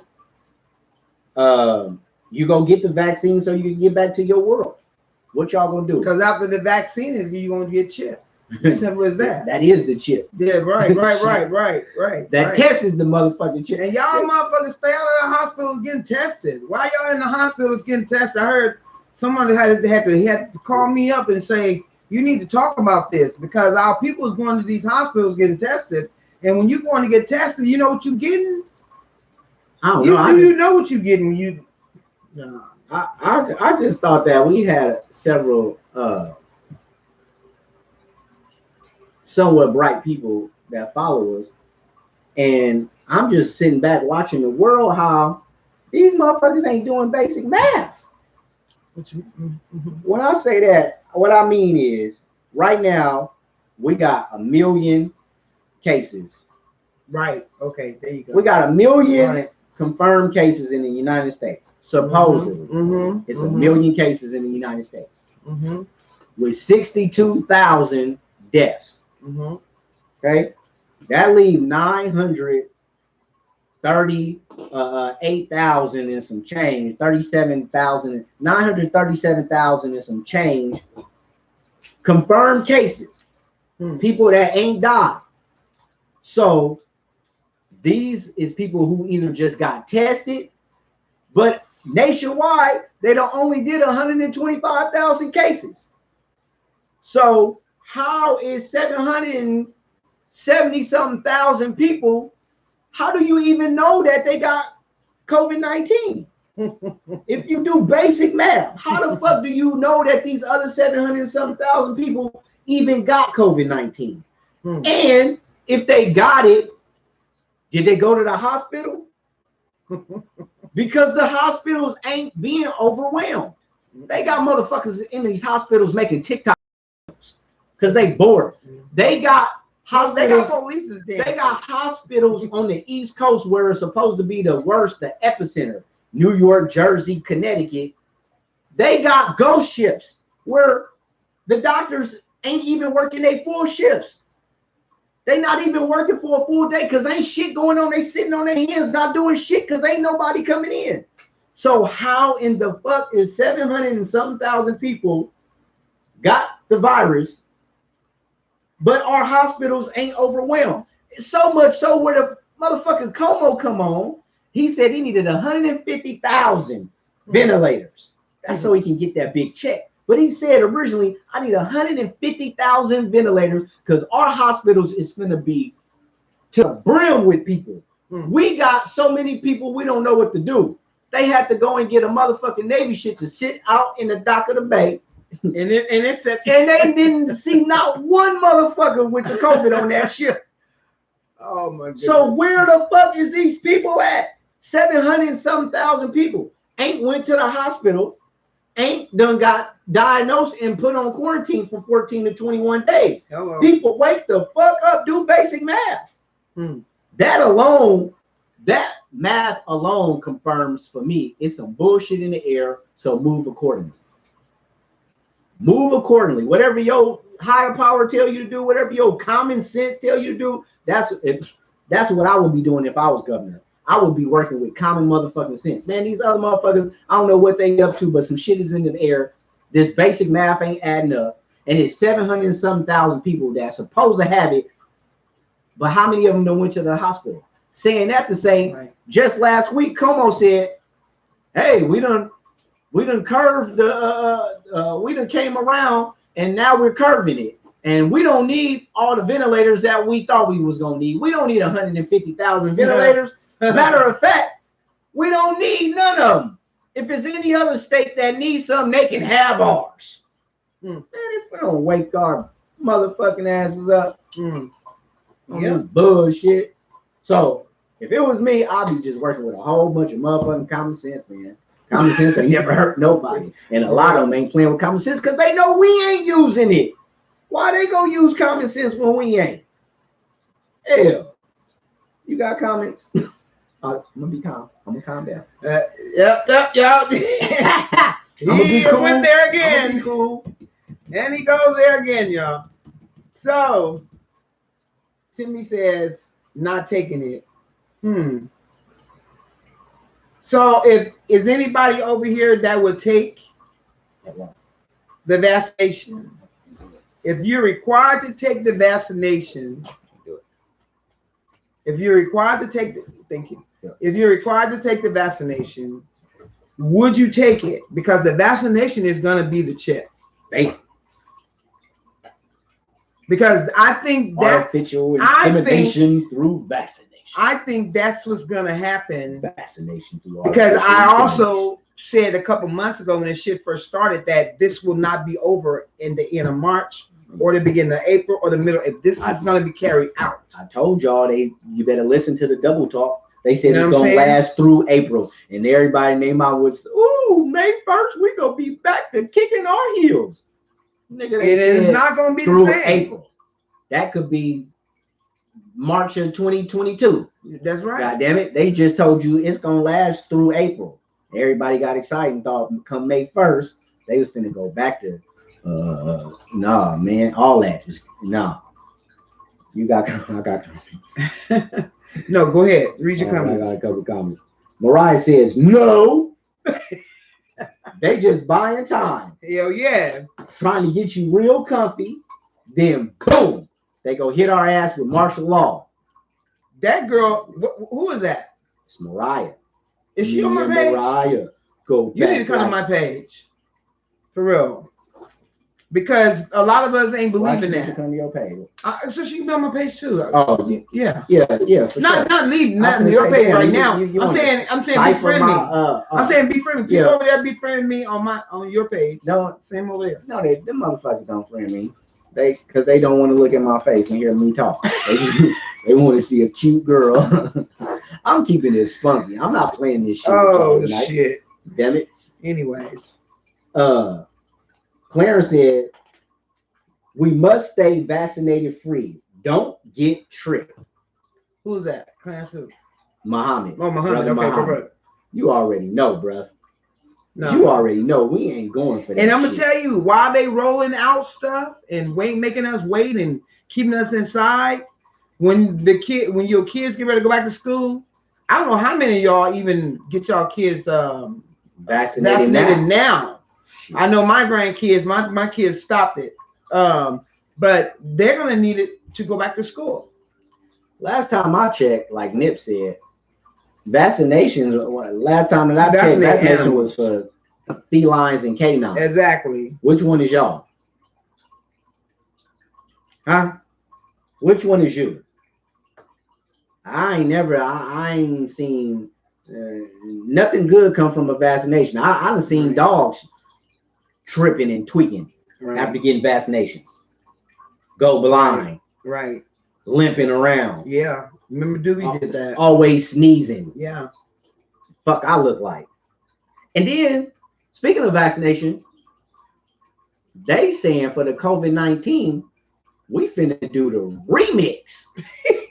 [SPEAKER 1] You go get the vaccine so you can get back to your world. What y'all gonna do?
[SPEAKER 2] Because after the vaccine is you gonna get chipped. Simple as that.
[SPEAKER 1] That is the chip.
[SPEAKER 2] Yeah, right.
[SPEAKER 1] That test is the motherfucking chip.
[SPEAKER 2] And y'all motherfuckers stay out of the hospitals getting tested. Why y'all in the hospitals getting tested? I heard somebody had to call me up and say, you need to talk about this because our people is going to these hospitals getting tested. And when you're going to get tested, you know what you're getting?
[SPEAKER 1] I don't know.
[SPEAKER 2] You know what you're getting.
[SPEAKER 1] I just thought that we had several somewhat bright people that follow us, and I'm just sitting back watching the world how these motherfuckers ain't doing basic math. When I say that, what I mean is right now we got 1 million cases.
[SPEAKER 2] Right. Okay. There you go.
[SPEAKER 1] We got 1 million confirmed cases in the United States. Supposedly, it's 1 million cases in the United States with 62,000 deaths. Okay, that leaves 938,000 and some change, 937,000 and some change confirmed cases, people that ain't died. So these is people who either just got tested, but nationwide they only did 125,000 cases. So how is 770-something thousand people? How do you even know that they got COVID-19? If you do basic math, how the fuck do you know that these other 700-something thousand people even got COVID-19? And if they got it, did they go to the hospital? Because the hospitals ain't being overwhelmed. They got motherfuckers in these hospitals making TikTok because they bored. They got hospitals. They got hospitals on the East Coast where it's supposed to be the worst, the epicenter. New York, Jersey, Connecticut. They got ghost shifts where the doctors ain't even working their full shifts. They not even working for a full day because ain't shit going on. They sitting on their hands not doing shit because ain't nobody coming in. So how in the fuck is 700-something thousand people got the virus, but our hospitals ain't overwhelmed? So much so where the motherfucking Como come on, he said he needed 150,000 ventilators. That's so he can get that big check. But he said originally, I need 150,000 ventilators because our hospitals is going to be to the brim with people. We got so many people, we don't know what to do. They had to go and get a motherfucking Navy ship to sit out in the dock of the bay. And they didn't see not one motherfucker with the COVID on that ship.
[SPEAKER 2] Oh my goodness.
[SPEAKER 1] So where the fuck is these people at? 700-something thousand people ain't went to the hospital. ain't done got diagnosed and put on quarantine for 14 to 21 days.
[SPEAKER 2] Hello.
[SPEAKER 1] People wake the fuck up, do basic math. That alone, that math alone confirms for me it's some bullshit in the air. So move accordingly. Move accordingly. Whatever your higher power tell you to do, whatever your common sense tell you to do, that's what I would be doing if I was governor. I would be working with common motherfucking sense. Man, these other motherfuckers, I don't know what they up to, but some shit is in the air. This basic math ain't adding up. And it's 700 and some thousand people that's supposed to have it. But how many of them done went to the hospital? Saying that to say, right. Just last week, Como said, hey, we done curved we done came around and now we're curving it. And we don't need all the ventilators that we thought we was going to need. We don't need 150,000 ventilators. Matter of fact, we don't need none of them. If it's any other state that needs some, they can have ours. Man, if we don't wake our motherfucking asses up on this bullshit. So, if it was me, I'd be just working with a whole bunch of motherfucking common sense, man. Common sense ain't never hurt nobody. And a lot of them ain't playing with common sense because they know we ain't using it. Why they gonna use common sense when we ain't? Hell, you got comments? I'm gonna be calm. I'm gonna calm down.
[SPEAKER 2] Yep. He cool. Went there again. Cool. And he goes there again, y'all. So, Timmy says, not taking it. So, if is anybody over here that would take the vaccination? If you're required to take the vaccination, if you're required to take the vaccination, would you take it? Because the vaccination is going to be the check. Because I think that
[SPEAKER 1] artificial intimidation through vaccination.
[SPEAKER 2] I think that's what's going to happen.
[SPEAKER 1] Vaccination through
[SPEAKER 2] because I also said a couple months ago when this shit first started that this will not be over in the end of March or the beginning of April or the middle. If this is going to be carried out.
[SPEAKER 1] I told y'all you better listen to the double talk. They said it's going to last through April. And everybody name out was, ooh, May 1st, we're going to be back to kicking our heels. Nigga,
[SPEAKER 2] it is not going to be
[SPEAKER 1] through
[SPEAKER 2] the same.
[SPEAKER 1] April. That could be March of 2022.
[SPEAKER 2] That's right.
[SPEAKER 1] God damn it. They just told you it's going to last through April. Everybody got excited and thought come May 1st, they was finna go back to, nah, man, all that. Nah. I got comments.
[SPEAKER 2] No, go ahead. Read your comments.
[SPEAKER 1] I got a couple of comments. Mariah says, no. They just buying time.
[SPEAKER 2] Hell yeah.
[SPEAKER 1] Trying to get you real comfy. Then, boom, they go hit our ass with martial law.
[SPEAKER 2] That girl, who is that?
[SPEAKER 1] It's Mariah.
[SPEAKER 2] Is she on my page?
[SPEAKER 1] Mariah.
[SPEAKER 2] You need to come to my page. For real. Because a lot of us ain't believing that.
[SPEAKER 1] Come to your page.
[SPEAKER 2] So she can be on my page too.
[SPEAKER 1] Oh yeah.
[SPEAKER 2] Not leave your page right now. I'm saying befriend me. I'm saying befriend me. People over there befriend me on your page.
[SPEAKER 1] No,
[SPEAKER 2] same over there.
[SPEAKER 1] No, them motherfuckers don't friend me. Because they don't want to look at my face and hear me talk. They want to see a cute girl. I'm keeping it spunky. I'm not playing this shit.
[SPEAKER 2] Oh shit!
[SPEAKER 1] Damn it.
[SPEAKER 2] Anyways,
[SPEAKER 1] Clarence said, "We must stay vaccinated free. Don't get tricked."
[SPEAKER 2] Who's that? Clarence who?
[SPEAKER 1] Muhammad.
[SPEAKER 2] Oh, Muhammad. Okay,
[SPEAKER 1] Muhammad. You already know, bruh. No. You already know we ain't going for that.
[SPEAKER 2] And I'm gonna tell you why they rolling out stuff and making us wait and keeping us inside. When your kids get ready to go back to school, I don't know how many of y'all even get y'all kids vaccinated now. I know my grandkids, my kids stopped it, but they're gonna need it to go back to school.
[SPEAKER 1] Last time I checked, like Nip said, vaccinations. Last time that I checked, vaccination was for felines and canines.
[SPEAKER 2] Exactly.
[SPEAKER 1] Which one is y'all? Huh? Which one is you? I ain't seen nothing good come from a vaccination. I done seen dogs tripping and tweaking after getting vaccinations. Go blind.
[SPEAKER 2] Right.
[SPEAKER 1] Limping around.
[SPEAKER 2] Yeah. Remember Doobie did that.
[SPEAKER 1] Always sneezing.
[SPEAKER 2] Yeah.
[SPEAKER 1] Fuck I look like. And then Speaking of vaccination, they saying for the COVID-19, we finna do the remix.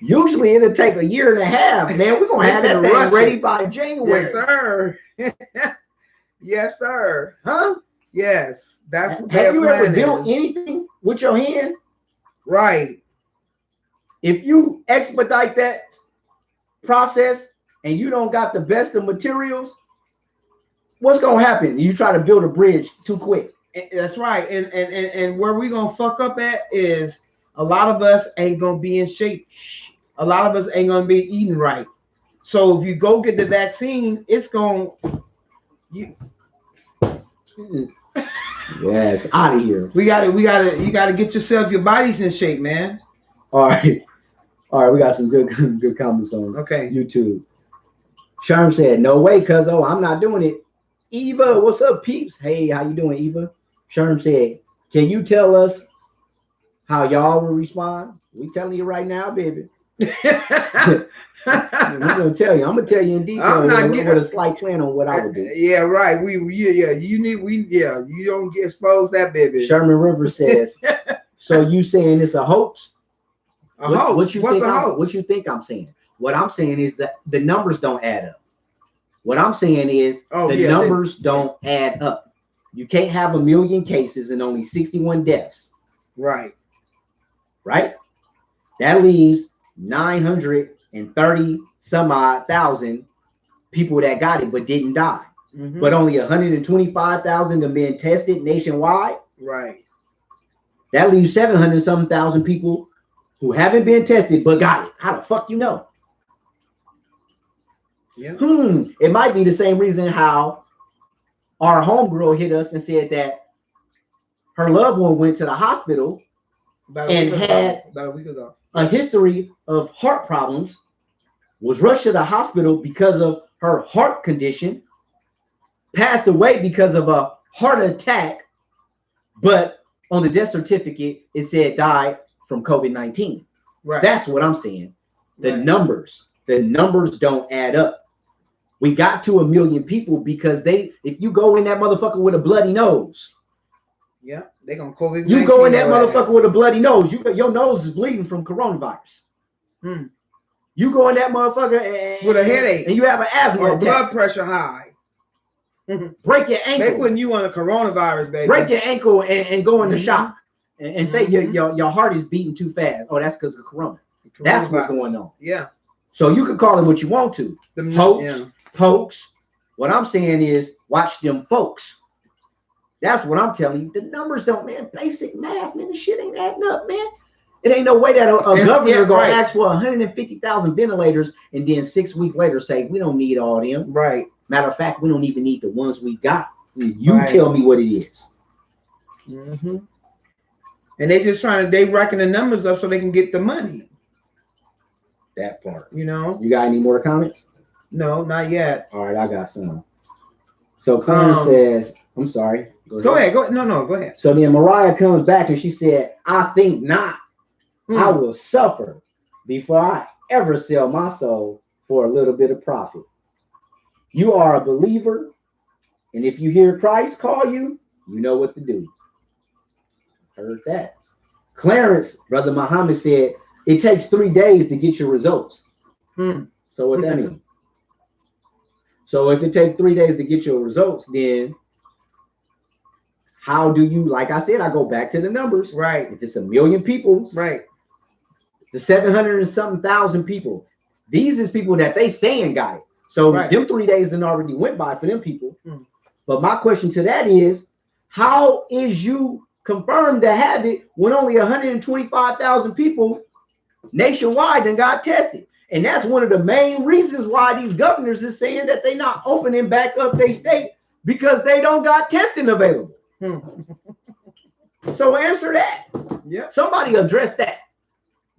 [SPEAKER 1] Usually it'll take a year and a half, man. We're gonna have that thing ready by January.
[SPEAKER 2] Yes, sir. Yes, sir.
[SPEAKER 1] Huh?
[SPEAKER 2] Yes. That's what
[SPEAKER 1] have you ever
[SPEAKER 2] plan
[SPEAKER 1] built
[SPEAKER 2] is.
[SPEAKER 1] anything with your hand?
[SPEAKER 2] Right.
[SPEAKER 1] If you expedite that process and you don't got the best of materials, what's gonna happen? You try to build a bridge too quick.
[SPEAKER 2] That's right. And where we gonna fuck up at is a lot of us ain't gonna be in shape. A lot of us ain't gonna be eating right. So if you go get the vaccine, it's gonna
[SPEAKER 1] Yes, out of here.
[SPEAKER 2] you gotta get yourself, your body's in shape, man.
[SPEAKER 1] All right. We got some good comments on YouTube. Sherm said, "No way, cuz I'm not doing it." Eva, what's up, peeps? Hey, how you doing, Eva? Sherm said, "Can you tell us how y'all will respond?" We telling you right now, baby. We're gonna tell you. I'm gonna tell you in detail with a slight plan on what I would do.
[SPEAKER 2] Yeah, right. You don't get exposed that baby.
[SPEAKER 1] Sherman Rivers says, "So you saying it's a hoax?"
[SPEAKER 2] Hoax?
[SPEAKER 1] What you
[SPEAKER 2] What's
[SPEAKER 1] think?
[SPEAKER 2] a hoax?
[SPEAKER 1] What you think I'm saying? What I'm saying is that the numbers don't add up. What I'm saying is numbers don't add up. You can't have 1 million cases and only 61 deaths.
[SPEAKER 2] Right.
[SPEAKER 1] Right? That leaves 930 some odd thousand people that got it but didn't die.
[SPEAKER 2] Mm-hmm.
[SPEAKER 1] But only 125,000 have been tested nationwide.
[SPEAKER 2] Right.
[SPEAKER 1] That leaves 700 some thousand people who haven't been tested but got it. How the fuck you know?
[SPEAKER 2] Yeah.
[SPEAKER 1] It might be the same reason how our homegirl hit us and said that her loved one went to the hospital and had
[SPEAKER 2] about a week ago
[SPEAKER 1] a history of heart problems, was rushed to the hospital because of her heart condition, passed away because of a heart attack, but on the death certificate it said died from COVID-19.
[SPEAKER 2] Right.
[SPEAKER 1] That's what I'm saying. The numbers don't add up. We got to 1 million people because if you go in that motherfucker with a bloody nose,
[SPEAKER 2] yeah, they gonna COVID-19.
[SPEAKER 1] You go in that motherfucker with a bloody nose, your nose is bleeding from coronavirus. You go in that motherfucker
[SPEAKER 2] with a headache
[SPEAKER 1] and you have an asthma
[SPEAKER 2] or
[SPEAKER 1] attack.
[SPEAKER 2] blood pressure high.
[SPEAKER 1] Break your ankle.
[SPEAKER 2] They putting you on a coronavirus, baby.
[SPEAKER 1] Break your ankle and go into shock and say your heart is beating too fast. Oh, that's because of corona. That's what's going on.
[SPEAKER 2] Yeah.
[SPEAKER 1] So you can call it what you want to. Hoax. What I'm saying is watch them folks. That's what I'm telling you. The numbers don't, man. Basic math, man. The shit ain't adding up, man. It ain't no way that a governor gonna ask for 150,000 ventilators and then 6 weeks later say we don't need all them.
[SPEAKER 2] Right.
[SPEAKER 1] Matter of fact, we don't even need the ones we got. You tell me what it is.
[SPEAKER 2] Mm-hmm. And they reckon the numbers up so they can get the money.
[SPEAKER 1] That part.
[SPEAKER 2] You know.
[SPEAKER 1] You got any more comments?
[SPEAKER 2] No, not yet.
[SPEAKER 1] All right, I got some. So Clarence says, I'm sorry.
[SPEAKER 2] Go ahead. Go ahead.
[SPEAKER 1] So then Mariah comes back and she said, I think not. I will suffer before I ever sell my soul for a little bit of profit. You are a believer, and if you hear Christ call you, you know what to do. Heard that. Clarence, Brother Muhammad said, it takes 3 days to get your results. So what that mean? So if it takes 3 days to get your results, then how do you, like I said, I go back to the numbers.
[SPEAKER 2] Right.
[SPEAKER 1] If it's 1 million people,
[SPEAKER 2] right.
[SPEAKER 1] The 700 and something thousand people. These is people that they saying got it. So them 3 days then already went by for them people. But my question to that is, how is you confirmed to have it when only 125,000 people nationwide then got tested? And that's one of the main reasons why these governors is saying that they not opening back up their state, because they don't got testing available. So answer that.
[SPEAKER 2] Yeah.
[SPEAKER 1] Somebody address that.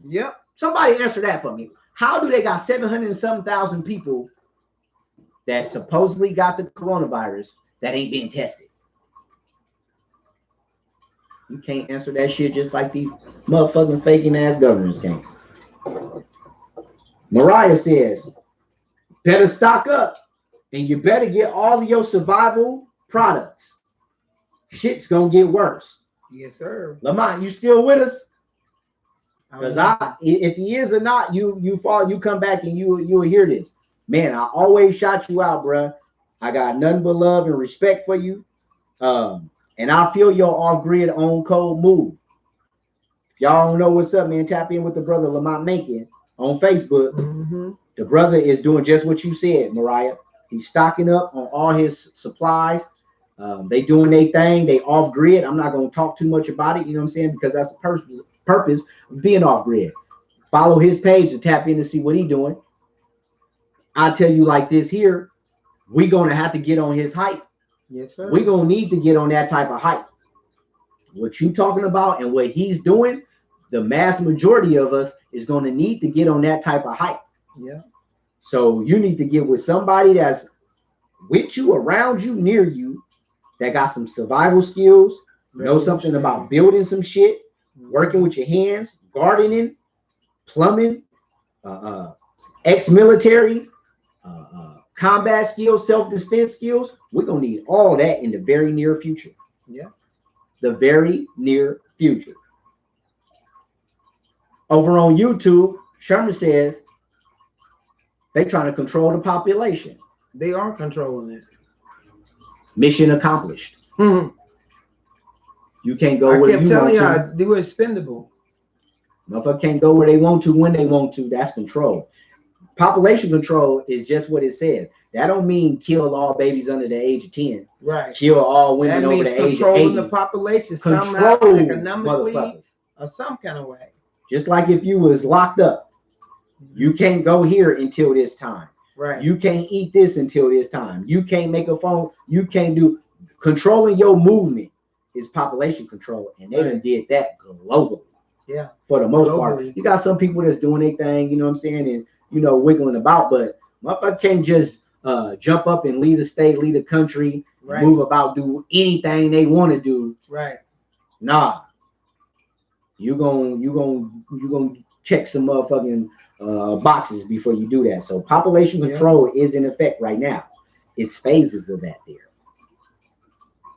[SPEAKER 2] Yep.
[SPEAKER 1] Somebody answer that for me. How do they got 700 and some thousand people that supposedly got the coronavirus that ain't being tested? You can't answer that shit just like these motherfucking faking ass governors can't. Mariah says, better stock up and you better get all of your survival products. Shit's gonna get worse.
[SPEAKER 2] Yes, sir.
[SPEAKER 1] Lamont, you still with us? Because if he is or not, you come back and you'll hear this. Man, I always shout you out, bruh. I got nothing but love and respect for you. And I feel your off-grid on code move. If y'all don't know what's up, man, tap in with the brother Lamont Menken on Facebook.
[SPEAKER 2] Mm-hmm.
[SPEAKER 1] The brother is doing just what you said, Mariah. He's stocking up on all his supplies. They doing their thing. They off-grid. I'm not going to talk too much about it, you know what I'm saying, because that's the purpose of being off-grid. Follow his page to tap in to see what he's doing. I tell you like this here, we're going to have to get on his hype.
[SPEAKER 2] Yes, sir.
[SPEAKER 1] We're going to need to get on that type of hype. What you talking about and what he's doing, the mass majority of us is going to need to get on that type of hype.
[SPEAKER 2] Yeah.
[SPEAKER 1] So you need to get with somebody that's with you, around you, near you, that got some survival skills, know something about building some shit, working with your hands, gardening, plumbing, ex-military, combat skills, self-defense skills. We're going to need all that in the very near future.
[SPEAKER 2] Yeah.
[SPEAKER 1] The very near future. Over on YouTube, Sherman says they're trying to control the population.
[SPEAKER 2] They are controlling it.
[SPEAKER 1] Mission accomplished.
[SPEAKER 2] Mm-hmm.
[SPEAKER 1] You can't go
[SPEAKER 2] where
[SPEAKER 1] you want to.
[SPEAKER 2] I kept telling y'all, they were expendable.
[SPEAKER 1] Motherfucker can't go where they want to, when they want to. That's control. Population control is just what it says. That don't mean kill all babies under the age of 10.
[SPEAKER 2] Right.
[SPEAKER 1] Kill all women over the age of 80.
[SPEAKER 2] Controlling the population somehow, economically, or some kind of way.
[SPEAKER 1] Just like if you was locked up, you can't go here until this time.
[SPEAKER 2] Right.
[SPEAKER 1] You can't eat this until this time. You can't make a phone. You can't do. Controlling your movement is population control, and they done did that globally.
[SPEAKER 2] Yeah.
[SPEAKER 1] For the most part, you got some people that's doing their thing. You know what I'm saying, and wiggling about, but motherfucker can't just jump up and lead a state, lead a country, move about, do anything they want to do.
[SPEAKER 2] Right.
[SPEAKER 1] Nah. You gonna check some motherfucking boxes before you do that. So population control is in effect right now. It's phases of that there.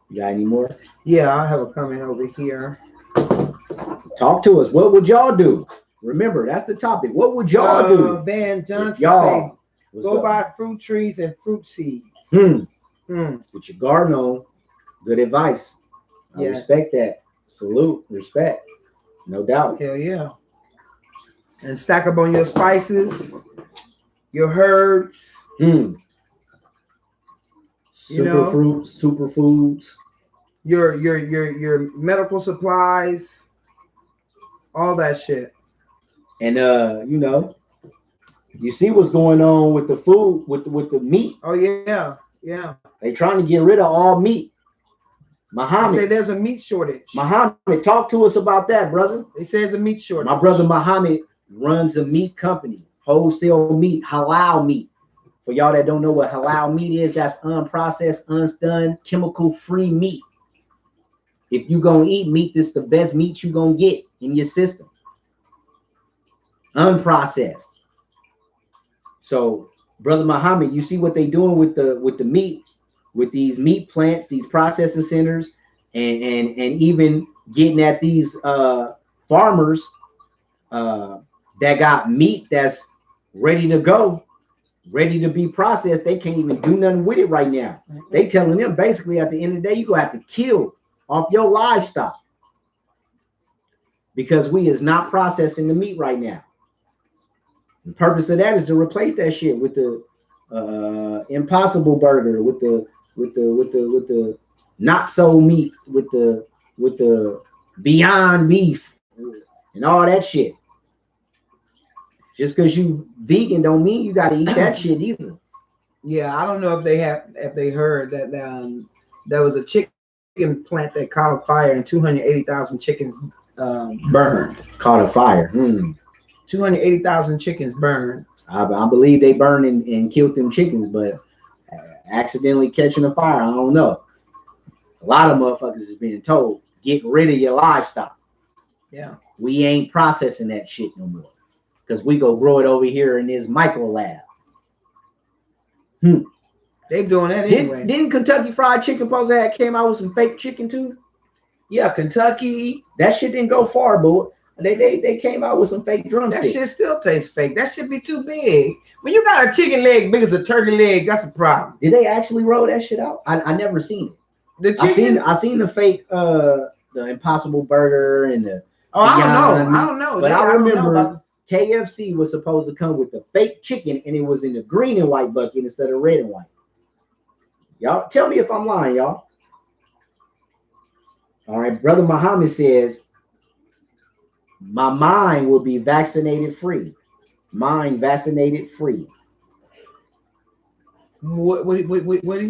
[SPEAKER 1] You got any more?
[SPEAKER 2] Yeah, I have a comment over here.
[SPEAKER 1] Talk to us. What would y'all do? Remember, that's the topic. What would y'all do?
[SPEAKER 2] Van Johnson
[SPEAKER 1] y'all
[SPEAKER 2] say, go buy fruit trees and fruit seeds.
[SPEAKER 1] With your garden on. Good advice. I respect that. Salute. Respect. No doubt.
[SPEAKER 2] Hell yeah. And stack up on your spices, your herbs.
[SPEAKER 1] Superfoods.
[SPEAKER 2] Your medical supplies. All that shit.
[SPEAKER 1] And you see what's going on with the food, with the meat.
[SPEAKER 2] Oh yeah, yeah.
[SPEAKER 1] They trying to get rid of all meat. Muhammad,
[SPEAKER 2] they say there's a meat shortage.
[SPEAKER 1] Muhammad, talk to us about that, brother.
[SPEAKER 2] They say there's a meat shortage.
[SPEAKER 1] My brother Muhammad runs a meat company, wholesale meat, halal meat. For y'all that don't know what halal meat is, that's unprocessed, unstunned, chemical-free meat. If you gonna eat meat, this is the best meat you gonna get in your system. Unprocessed. So, brother Muhammad, you see what they doing with the meat, with these meat plants, these processing centers, and even getting at these farmers that got meat that's ready to go, ready to be processed. They can't even do nothing with it right now. They telling them basically at the end of the day, you gonna have to kill off your livestock because we is not processing the meat right now. The purpose of that is to replace that shit with the Impossible Burger, with the not so meat, with the Beyond Beef and all that shit. Just because you vegan don't mean you got to eat that shit either.
[SPEAKER 2] Yeah, I don't know if they heard that there was a chicken plant that caught a fire and 280,000 chickens burned.
[SPEAKER 1] Caught a fire.
[SPEAKER 2] 280,000 chickens burned.
[SPEAKER 1] I believe they burned and killed them chickens, but accidentally catching a fire, I don't know. A lot of motherfuckers is being told, get rid of your livestock.
[SPEAKER 2] Yeah.
[SPEAKER 1] We ain't processing that shit no more. Because we go grow it over here in this micro lab.
[SPEAKER 2] They doing that anyway.
[SPEAKER 1] Didn't Kentucky Fried Chicken supposed to have came out with some fake chicken too?
[SPEAKER 2] Yeah, Kentucky.
[SPEAKER 1] That shit didn't go far, but they came out with some fake drumsticks.
[SPEAKER 2] That shit still tastes fake. That should be too big. When you got a chicken leg big as a turkey leg, that's a problem.
[SPEAKER 1] Did they actually roll that shit out? I never seen it.
[SPEAKER 2] The chicken?
[SPEAKER 1] I seen the fake the Impossible Burger and the
[SPEAKER 2] I don't know.
[SPEAKER 1] But I remember KFC was supposed to come with the fake chicken and it was in the green and white bucket instead of red and white. Y'all tell me if I'm lying, y'all. All right, Brother Muhammad says, my mind will be vaccinated free. Mind vaccinated free.
[SPEAKER 2] What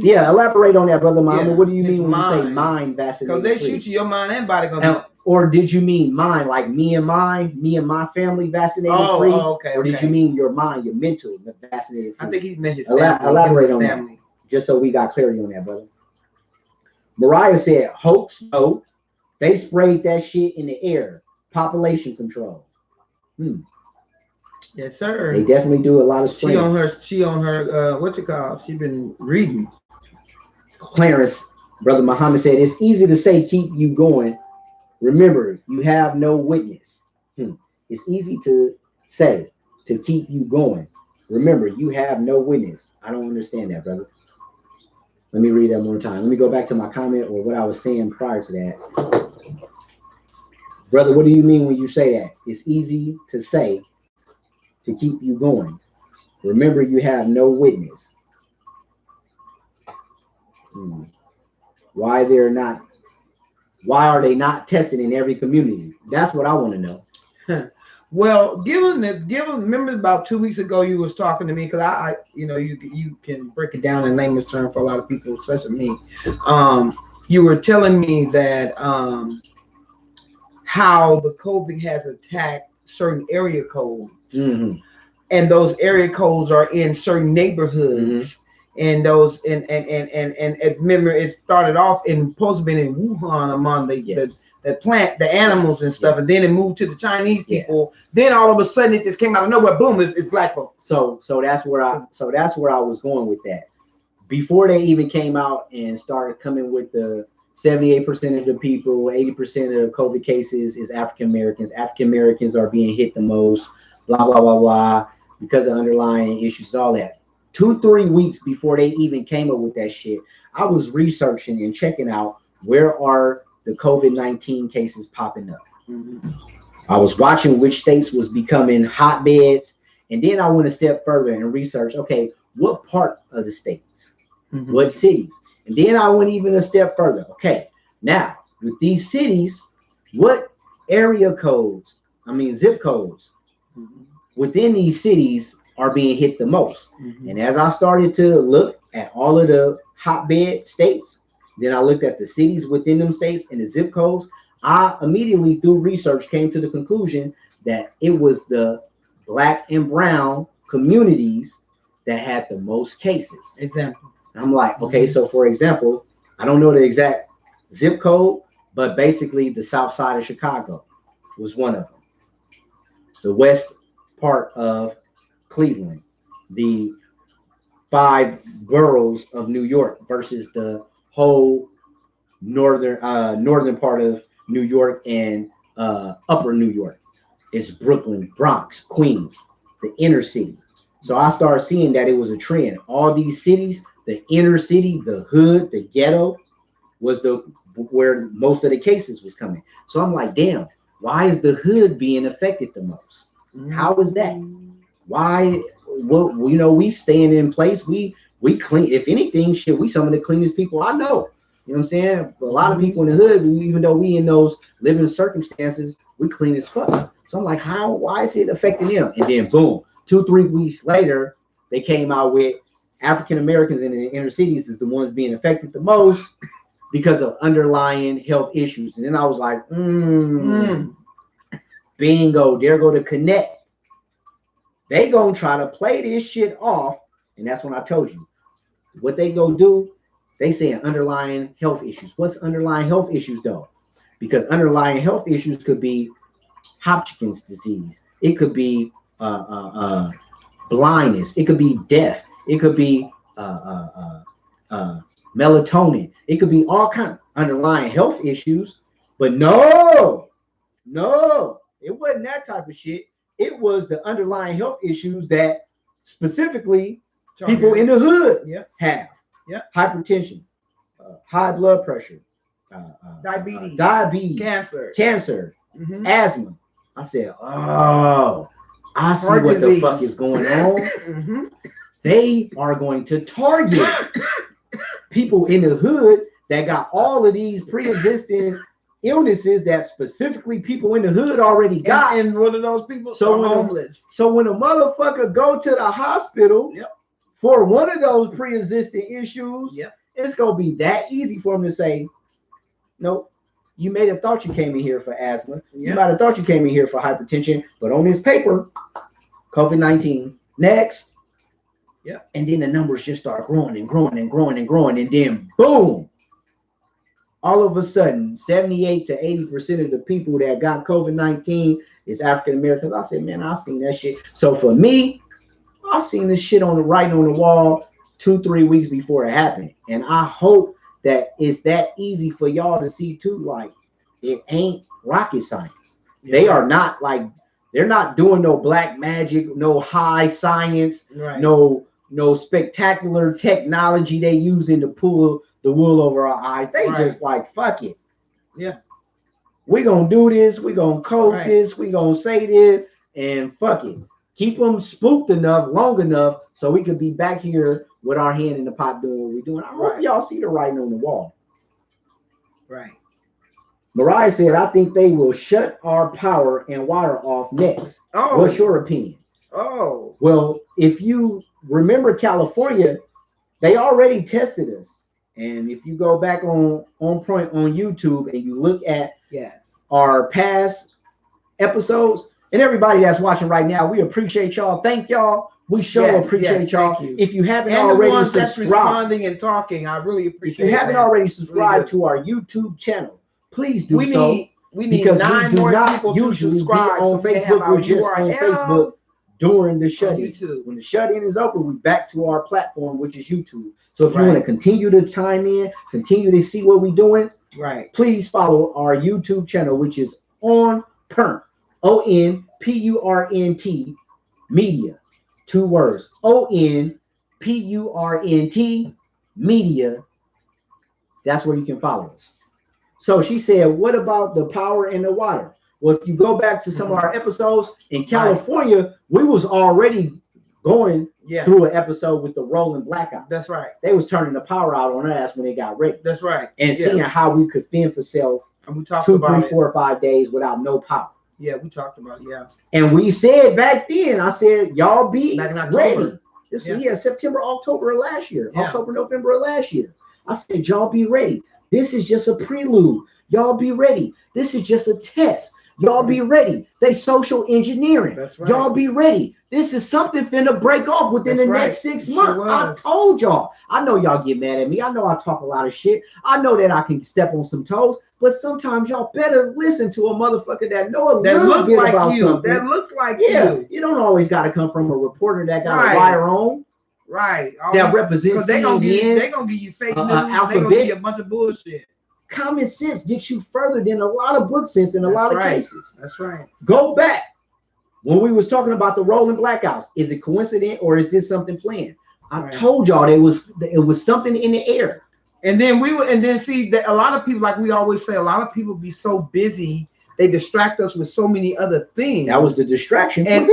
[SPEAKER 1] yeah, elaborate on that, Brother Muhammad.
[SPEAKER 2] Yeah,
[SPEAKER 1] what do you mean when
[SPEAKER 2] mind.
[SPEAKER 1] you say mind vaccinated
[SPEAKER 2] free? Because they
[SPEAKER 1] free?
[SPEAKER 2] shoot you, your mind and body gonna be.
[SPEAKER 1] Or did you mean mine, like me and my family vaccinated free?
[SPEAKER 2] Oh, okay.
[SPEAKER 1] Or did you mean your mind, your mental vaccinated free?
[SPEAKER 2] I think he meant his family.
[SPEAKER 1] Elaborate on that, just so we got clarity on that, brother. Mariah said, hoax, no. They sprayed that shit in the air. Population control.
[SPEAKER 2] Yes, sir.
[SPEAKER 1] They definitely do a lot of spraying.
[SPEAKER 2] She on her what's it called? She been reading.
[SPEAKER 1] Clarence, Brother Muhammad said, it's easy to say keep you going. Remember, you have no witness. It's easy to say to keep you going. Remember, you have no witness. I don't understand that, brother. Let me read that one more time. Let me go back to my comment or what I was saying prior to that. Brother, what do you mean when you say that? It's easy to say to keep you going. Remember, you have no witness. Why are they not tested in every community? That's what I want to know.
[SPEAKER 2] Well, remember about 2 weeks ago you was talking to me because I you can break it down in layman's terms for a lot of people, especially me. You were telling me that how the COVID has attacked certain area codes, and those area codes are in certain neighborhoods. And those and remember it started off in supposed to be in Wuhan among the animals and stuff, and then it moved to the Chinese people. Then all of a sudden it just came out of nowhere, boom, it's black folks.
[SPEAKER 1] So that's where I was going with that. Before they even came out and started coming with the 78% of the people, 80% of COVID cases is African Americans. African Americans are being hit the most, blah blah blah blah, because of underlying issues, all that. 2-3 weeks before they even came up with that shit, I was researching and checking out where are the COVID-19 cases popping up. I was watching which states was becoming hotbeds, and then I went a step further and researched, okay, what part of the states, what cities, and then I went even a step further. Okay, now with these cities, what area codes, zip codes within these cities are being hit the most. And as I started to look at all of the hotbed states, then I looked at the cities within them states and the zip codes, I immediately through research came to the conclusion that it was the Black and brown communities that had the most cases.
[SPEAKER 2] Example.
[SPEAKER 1] I'm like, okay, so for example, I don't know the exact zip code, but basically the south side of Chicago was one of them. The west part of Cleveland, the 5 boroughs of New York versus the whole northern part of New York and upper New York. It's Brooklyn, Bronx, Queens, the inner city. So I started seeing that it was a trend. All these cities, the inner city, the hood, the ghetto was where most of the cases was coming. So I'm like, damn, why is the hood being affected the most? How is that? Why? Well, we staying in place. We clean. If anything, shit, we some of the cleanest people I know. You know what I'm saying? A lot of people in the hood, even though we in those living circumstances, we clean as fuck. So I'm like, why is it affecting them? And then boom, 2-3 weeks later, they came out with African Americans in the inner cities is the ones being affected the most because of underlying health issues. And then I was like, bingo, there go to connect. They gonna try to play this shit off, and that's when I told you what they gonna do. They saying underlying health issues. What's underlying health issues though? Because underlying health issues could be Hopkins disease. It could be blindness. It could be death. It could be melatonin. It could be all kind of underlying health issues. But no, it wasn't that type of shit. It was the underlying health issues that specifically people in the hood have.
[SPEAKER 2] Yeah.
[SPEAKER 1] Hypertension, high blood pressure,
[SPEAKER 2] diabetes,
[SPEAKER 1] cancer,
[SPEAKER 2] mm-hmm.
[SPEAKER 1] asthma. I said, oh, I see
[SPEAKER 2] Heart
[SPEAKER 1] what
[SPEAKER 2] disease.
[SPEAKER 1] the fuck is going on.
[SPEAKER 2] Mm-hmm.
[SPEAKER 1] They are going to target people in the hood that got all of these pre-existing illnesses that specifically people in the hood already got.
[SPEAKER 2] And one of those people are homeless.
[SPEAKER 1] So when a motherfucker go to the hospital for one of those pre-existing issues, it's gonna be that easy for them to say, nope, you may have thought you came in here for asthma. You might have thought you came in here for hypertension, but on this paper, COVID-19. Next.
[SPEAKER 2] Yeah.
[SPEAKER 1] And then the numbers just start growing and growing and growing and growing. And then boom, all of a sudden, 78 to 80% of the people that got COVID-19 is African Americans. I said, man, I seen that shit. So for me, I seen this shit on the writing on the wall 2-3 weeks before it happened. And I hope that it's that easy for y'all to see too. Like, it ain't rocket science. They are not like, they're not doing no black magic, no high science, no spectacular technology they using to pull the wool over our eyes. They just like, fuck it.
[SPEAKER 2] Yeah.
[SPEAKER 1] We gonna do this, we gonna code this, we gonna say this, and fuck it. Keep them spooked enough, long enough, so we could be back here with our hand in the pot doing what we're doing. I hope y'all see the writing on the wall.
[SPEAKER 2] Right.
[SPEAKER 1] Mariah said, I think they will shut our power and water off next.
[SPEAKER 2] Oh.
[SPEAKER 1] What's your opinion?
[SPEAKER 2] Oh.
[SPEAKER 1] Well, if you remember California, they already tested us. And if you go back on point on YouTube and you look at our past episodes, and everybody that's watching right now, we appreciate y'all. Thank y'all. We appreciate y'all. If you haven't already subscribed,
[SPEAKER 2] that's responding and talking, I really appreciate it.
[SPEAKER 1] If you haven't already subscribed to our YouTube channel, please do so.
[SPEAKER 2] We need 9 more people to subscribe
[SPEAKER 1] on Facebook. We're just on Facebook during the shut-in. When the shut-in is open, we're back to our platform, which is YouTube. So if you want to continue to chime in, continue to see what we're doing, please follow our YouTube channel, which is On Purnt, ONPURNT Media. 2 words. ONPURNT Media. That's where you can follow us. So she said, what about the power and the water? Well, if you go back to some of our episodes in California, we was already going through an episode with the rolling blackout.
[SPEAKER 2] That's right.
[SPEAKER 1] They was turning the power out on our ass when they got ready.
[SPEAKER 2] That's right.
[SPEAKER 1] And seeing how we could fend for self
[SPEAKER 2] and we talked
[SPEAKER 1] 2,
[SPEAKER 2] about
[SPEAKER 1] 3, 4, or 5 days without no power.
[SPEAKER 2] Yeah, we talked about it. Yeah.
[SPEAKER 1] And we said back then, I said, y'all be ready. This was September, October of last year. October, November of last year. I said, y'all be ready. This is just a prelude. Y'all be ready. This is just a test. Y'all be ready. They social engineering.
[SPEAKER 2] That's right.
[SPEAKER 1] Y'all be ready. This is something finna break off within the next 6 months. I told y'all. I know y'all get mad at me. I know I talk a lot of shit. I know that I can step on some toes. But sometimes y'all better listen to a motherfucker that know a little bit about something.
[SPEAKER 2] That looks like you.
[SPEAKER 1] You don't always got to come from a reporter that got a wire on.
[SPEAKER 2] That
[SPEAKER 1] represents
[SPEAKER 2] they gonna give you fake news. They gonna give you a bunch of bullshit.
[SPEAKER 1] Common sense gets you further than a lot of book sense in a lot of cases.
[SPEAKER 2] That's right.
[SPEAKER 1] Go back when we was talking about the rolling blackouts. Is it coincident or is this something planned? I told y'all it was something in the air.
[SPEAKER 2] And then see that a lot of people, like we always say, a lot of people be so busy, they distract us with so many other things.
[SPEAKER 1] That was the distraction.
[SPEAKER 2] And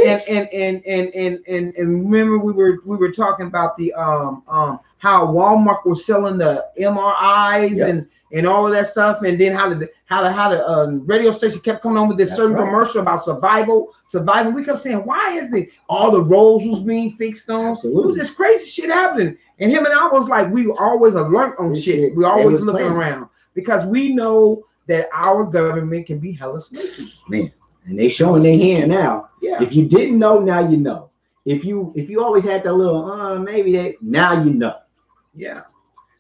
[SPEAKER 2] remember we were talking about the how Walmart was selling the MRIs and all of that stuff, and then how the radio station kept coming on with this commercial about survival. We kept saying, why is it all the roles was being fixed on? It was this crazy shit happening. And him and I was like, we were always alert on shit. We always looking around because we know that our government can be hella sneaky.
[SPEAKER 1] Man, and they showing their hand now.
[SPEAKER 2] Yeah.
[SPEAKER 1] If you didn't know, now you know. If you always had that little maybe that, now you know.
[SPEAKER 2] Yeah.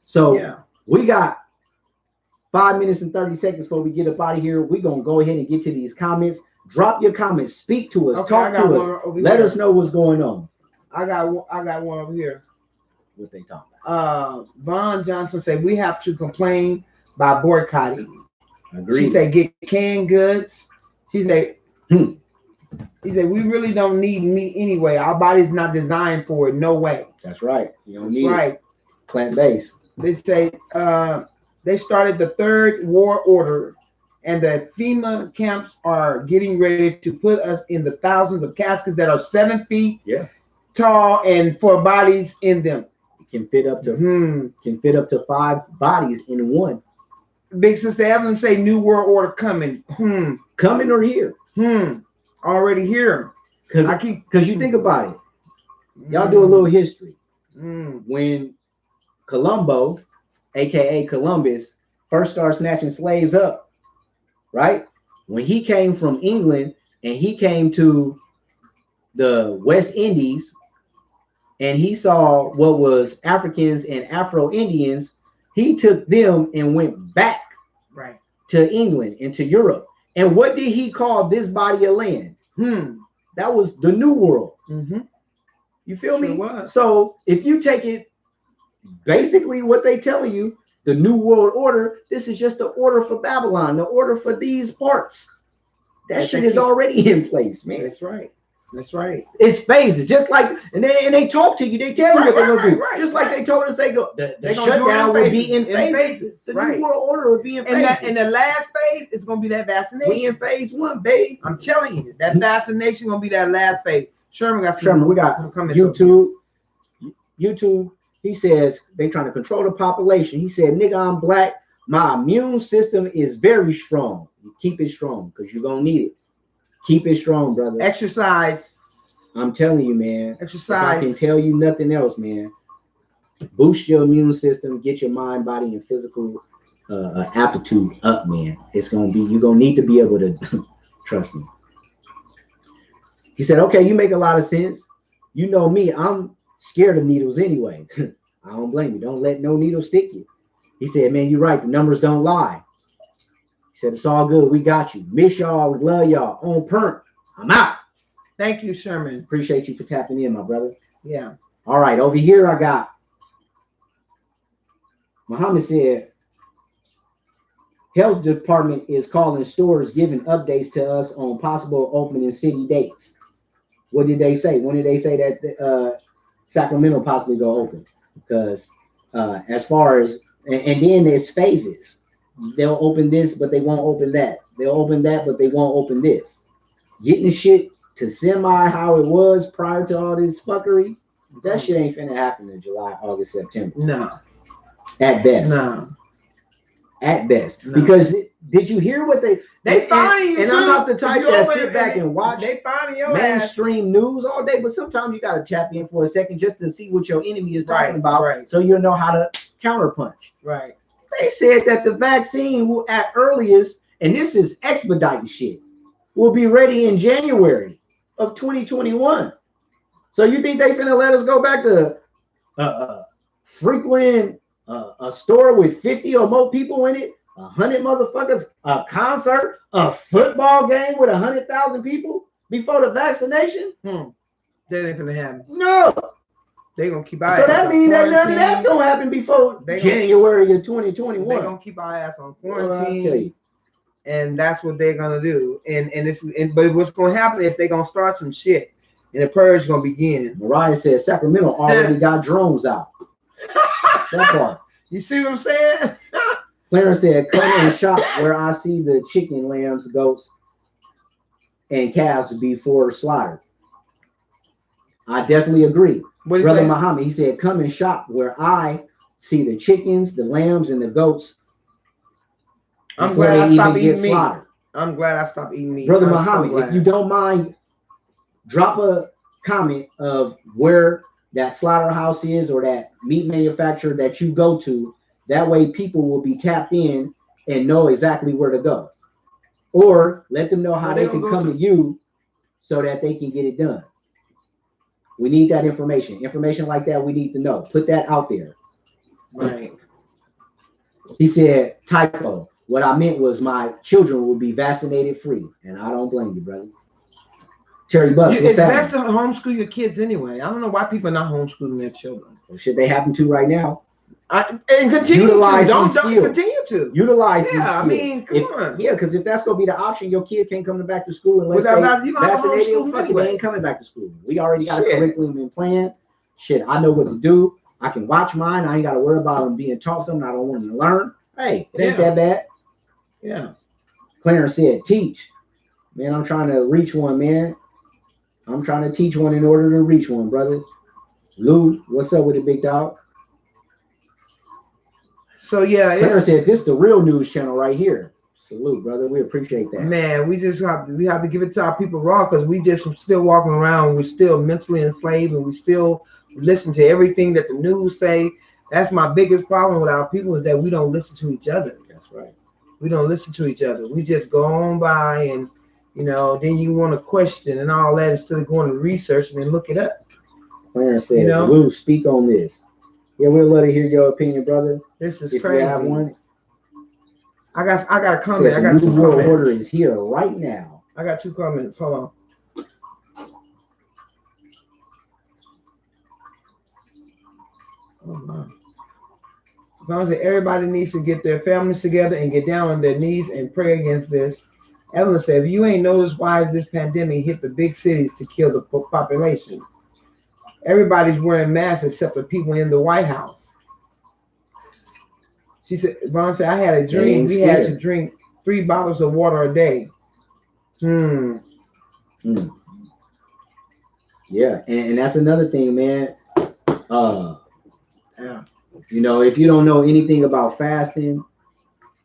[SPEAKER 1] So we got 5 minutes and 30 seconds before we get up out of here. We're gonna go ahead and get to these comments. Drop your comments, speak to us, talk to us, let us know what's going on.
[SPEAKER 2] I got one over here.
[SPEAKER 1] what they talking about.
[SPEAKER 2] Vaughn Johnson said we have to complain by boycotting.
[SPEAKER 1] Agreed.
[SPEAKER 2] She said get canned goods. She said, he said we really don't need meat anyway. Our body's not designed for it. No way.
[SPEAKER 1] That's right. You don't
[SPEAKER 2] That's
[SPEAKER 1] need
[SPEAKER 2] right.
[SPEAKER 1] Plant-based.
[SPEAKER 2] They say they started the third war order, and the FEMA camps are getting ready to put us in the thousands of caskets that are 7 feet tall and for bodies in them.
[SPEAKER 1] It can fit up to 5 bodies in one.
[SPEAKER 2] Big Sister Evelyn say New World Order coming.
[SPEAKER 1] Coming or here.
[SPEAKER 2] Already here.
[SPEAKER 1] Because you think about it. Y'all do a little history. When Columbo, aka Columbus, first started snatching slaves up, right? When he came from England and he came to the West Indies and he saw what was Africans and Afro-Indians, he took them and went back to England and to Europe. And what did he call this body of land? That was the New World. You feel me? So if you take it, basically what they telling you, the New World Order, this is just the order for Babylon, the order for these parts. That shit is already in place, man.
[SPEAKER 2] That's right. That's right.
[SPEAKER 1] It's phases, just like, and they talk to you, they tell you what they're gonna do. Just like they told us the shutdown will be in phases. The New World Order will be in phases.
[SPEAKER 2] And the last phase is gonna be that vaccination.
[SPEAKER 1] We in phase 1, baby.
[SPEAKER 2] I'm telling you, that vaccination gonna be that last phase. Sherman,
[SPEAKER 1] we got YouTube. YouTube. He says they trying to control the population. He said, "Nigga, I'm black. My immune system is very strong. You keep it strong because you're gonna need it. Keep it strong, brother.
[SPEAKER 2] Exercise.
[SPEAKER 1] I'm telling you, man.
[SPEAKER 2] Exercise.
[SPEAKER 1] If I can tell you nothing else, man. Boost your immune system. Get your mind, body, and physical aptitude up, man. It's gonna be. You're gonna need to be able to trust me." He said, "Okay, you make a lot of sense. You know me. I'm scared of needles anyway. I don't blame you. Don't let no needle stick you." He said, "Man, you're right. The numbers don't lie." He said, "It's all good. We got you. Miss y'all. We love y'all. On perm. I'm out."
[SPEAKER 2] Thank you, Sherman.
[SPEAKER 1] Appreciate you for tapping in, my brother.
[SPEAKER 2] Yeah.
[SPEAKER 1] All right. Over here, I got Muhammad said, "Health department is calling stores, giving updates to us on possible opening city dates." What did they say? When did they say that Sacramento possibly go open? Because as far as, and then there's phases. They'll open this, but they won't open that. They'll open that, but they won't open this. Getting shit to semi how it was prior to all this fuckery, that shit ain't finna happen in July, August, September.
[SPEAKER 2] No.
[SPEAKER 1] At best.
[SPEAKER 2] No.
[SPEAKER 1] At best. No. Because did you hear what they
[SPEAKER 2] find you?
[SPEAKER 1] And I'm not the type that sit back and watch
[SPEAKER 2] they find your
[SPEAKER 1] mainstream news all day, but sometimes you gotta tap in for a second just to see what your enemy is talking about, so you'll know how to counterpunch.
[SPEAKER 2] Right.
[SPEAKER 1] They said that the vaccine will at earliest, and this is expediting shit, will be ready in January of 2021. So you think they finna let us go back to frequenting a store with 50 or more people in it, 100 motherfuckers, a concert, a football game with 100,000 people before the vaccination?
[SPEAKER 2] That ain't gonna happen.
[SPEAKER 1] No.
[SPEAKER 2] They gonna keep
[SPEAKER 1] our so that means that none of that's gonna happen before January of 2021.
[SPEAKER 2] They gonna keep our ass on quarantine, and that's what they're gonna do. But what's gonna happen is they're gonna start some shit, and the purge gonna begin.
[SPEAKER 1] Mariah said Sacramento already got drones out. That part.
[SPEAKER 2] You see what I'm saying?
[SPEAKER 1] Clarence said, "Come and shop where I see the chicken, lambs, goats, and calves before slaughtered." I definitely agree. Brother Muhammad, he said, "Come and shop where I see the chickens, the lambs, and the goats."
[SPEAKER 2] I'm glad I stopped eating meat. I'm glad I stopped eating meat.
[SPEAKER 1] Brother Muhammad, if you don't mind, drop a comment of where that slaughterhouse is or that meat manufacturer that you go to. That way people will be tapped in and know exactly where to go. Or let them know how they can come to you so that they can get it done. We need that information. Information like that we need to know. Put that out there.
[SPEAKER 2] Right.
[SPEAKER 1] He said, typo. What I meant was my children will be vaccinated free. And I don't blame you, brother. Cherry Bucks,
[SPEAKER 2] It's
[SPEAKER 1] what's
[SPEAKER 2] best
[SPEAKER 1] happening?
[SPEAKER 2] to homeschool your kids anyway. I don't know why people are not homeschooling their children.
[SPEAKER 1] Well, shit, they happen to right now.
[SPEAKER 2] And continue
[SPEAKER 1] Utilize
[SPEAKER 2] to.
[SPEAKER 1] these
[SPEAKER 2] Don't
[SPEAKER 1] skills.
[SPEAKER 2] continue to.
[SPEAKER 1] Utilize these
[SPEAKER 2] Yeah, I
[SPEAKER 1] skills.
[SPEAKER 2] mean, come on.
[SPEAKER 1] Yeah, because if that's gonna be the option, your kids can't come back to school unless
[SPEAKER 2] Without you
[SPEAKER 1] they
[SPEAKER 2] gonna have to
[SPEAKER 1] vaccinated.
[SPEAKER 2] homeschool them
[SPEAKER 1] Fuck it,
[SPEAKER 2] anyway.
[SPEAKER 1] they ain't coming back to school. We already got a
[SPEAKER 2] Shit.
[SPEAKER 1] curriculum in plan. Shit, I know what to do. I can watch mine. I ain't got to worry about them being taught something I don't want them to learn. Hey, it ain't that bad.
[SPEAKER 2] Yeah.
[SPEAKER 1] Clarence said, teach. Man, I'm trying to reach one, man. I'm trying to teach one in order to reach one, brother. Lou, what's up with it, big dog?
[SPEAKER 2] So yeah,
[SPEAKER 1] Clarence said, this is the real news channel right here. Salute, brother. We appreciate that.
[SPEAKER 2] Man, we have to give it to our people raw because we just still walking around. We're still mentally enslaved and we still listen to everything that the news say. That's my biggest problem with our people is that we don't listen to each other.
[SPEAKER 1] That's right.
[SPEAKER 2] We don't listen to each other. We just go on by and, then you want to question and all that instead of going to research and then look it up.
[SPEAKER 1] Clarence says, Lou, speak on this. Yeah, we'd love to hear your opinion, brother.
[SPEAKER 2] This is
[SPEAKER 1] if
[SPEAKER 2] crazy.
[SPEAKER 1] You have one.
[SPEAKER 2] I got a comment.
[SPEAKER 1] Says,
[SPEAKER 2] I got two
[SPEAKER 1] world
[SPEAKER 2] comments.
[SPEAKER 1] Order is here right now.
[SPEAKER 2] I got 2 comments. Hold on. Oh my. Everybody needs to get their families together and get down on their knees and pray against this. Evelyn said, if you ain't noticed why is this pandemic hit the big cities to kill the population? Everybody's wearing masks except the people in the White House. She said, Ron said, I had a dream. We had to drink 3 bottles of water a day.
[SPEAKER 1] Yeah, and that's another thing, man.
[SPEAKER 2] Yeah.
[SPEAKER 1] If you don't know anything about fasting,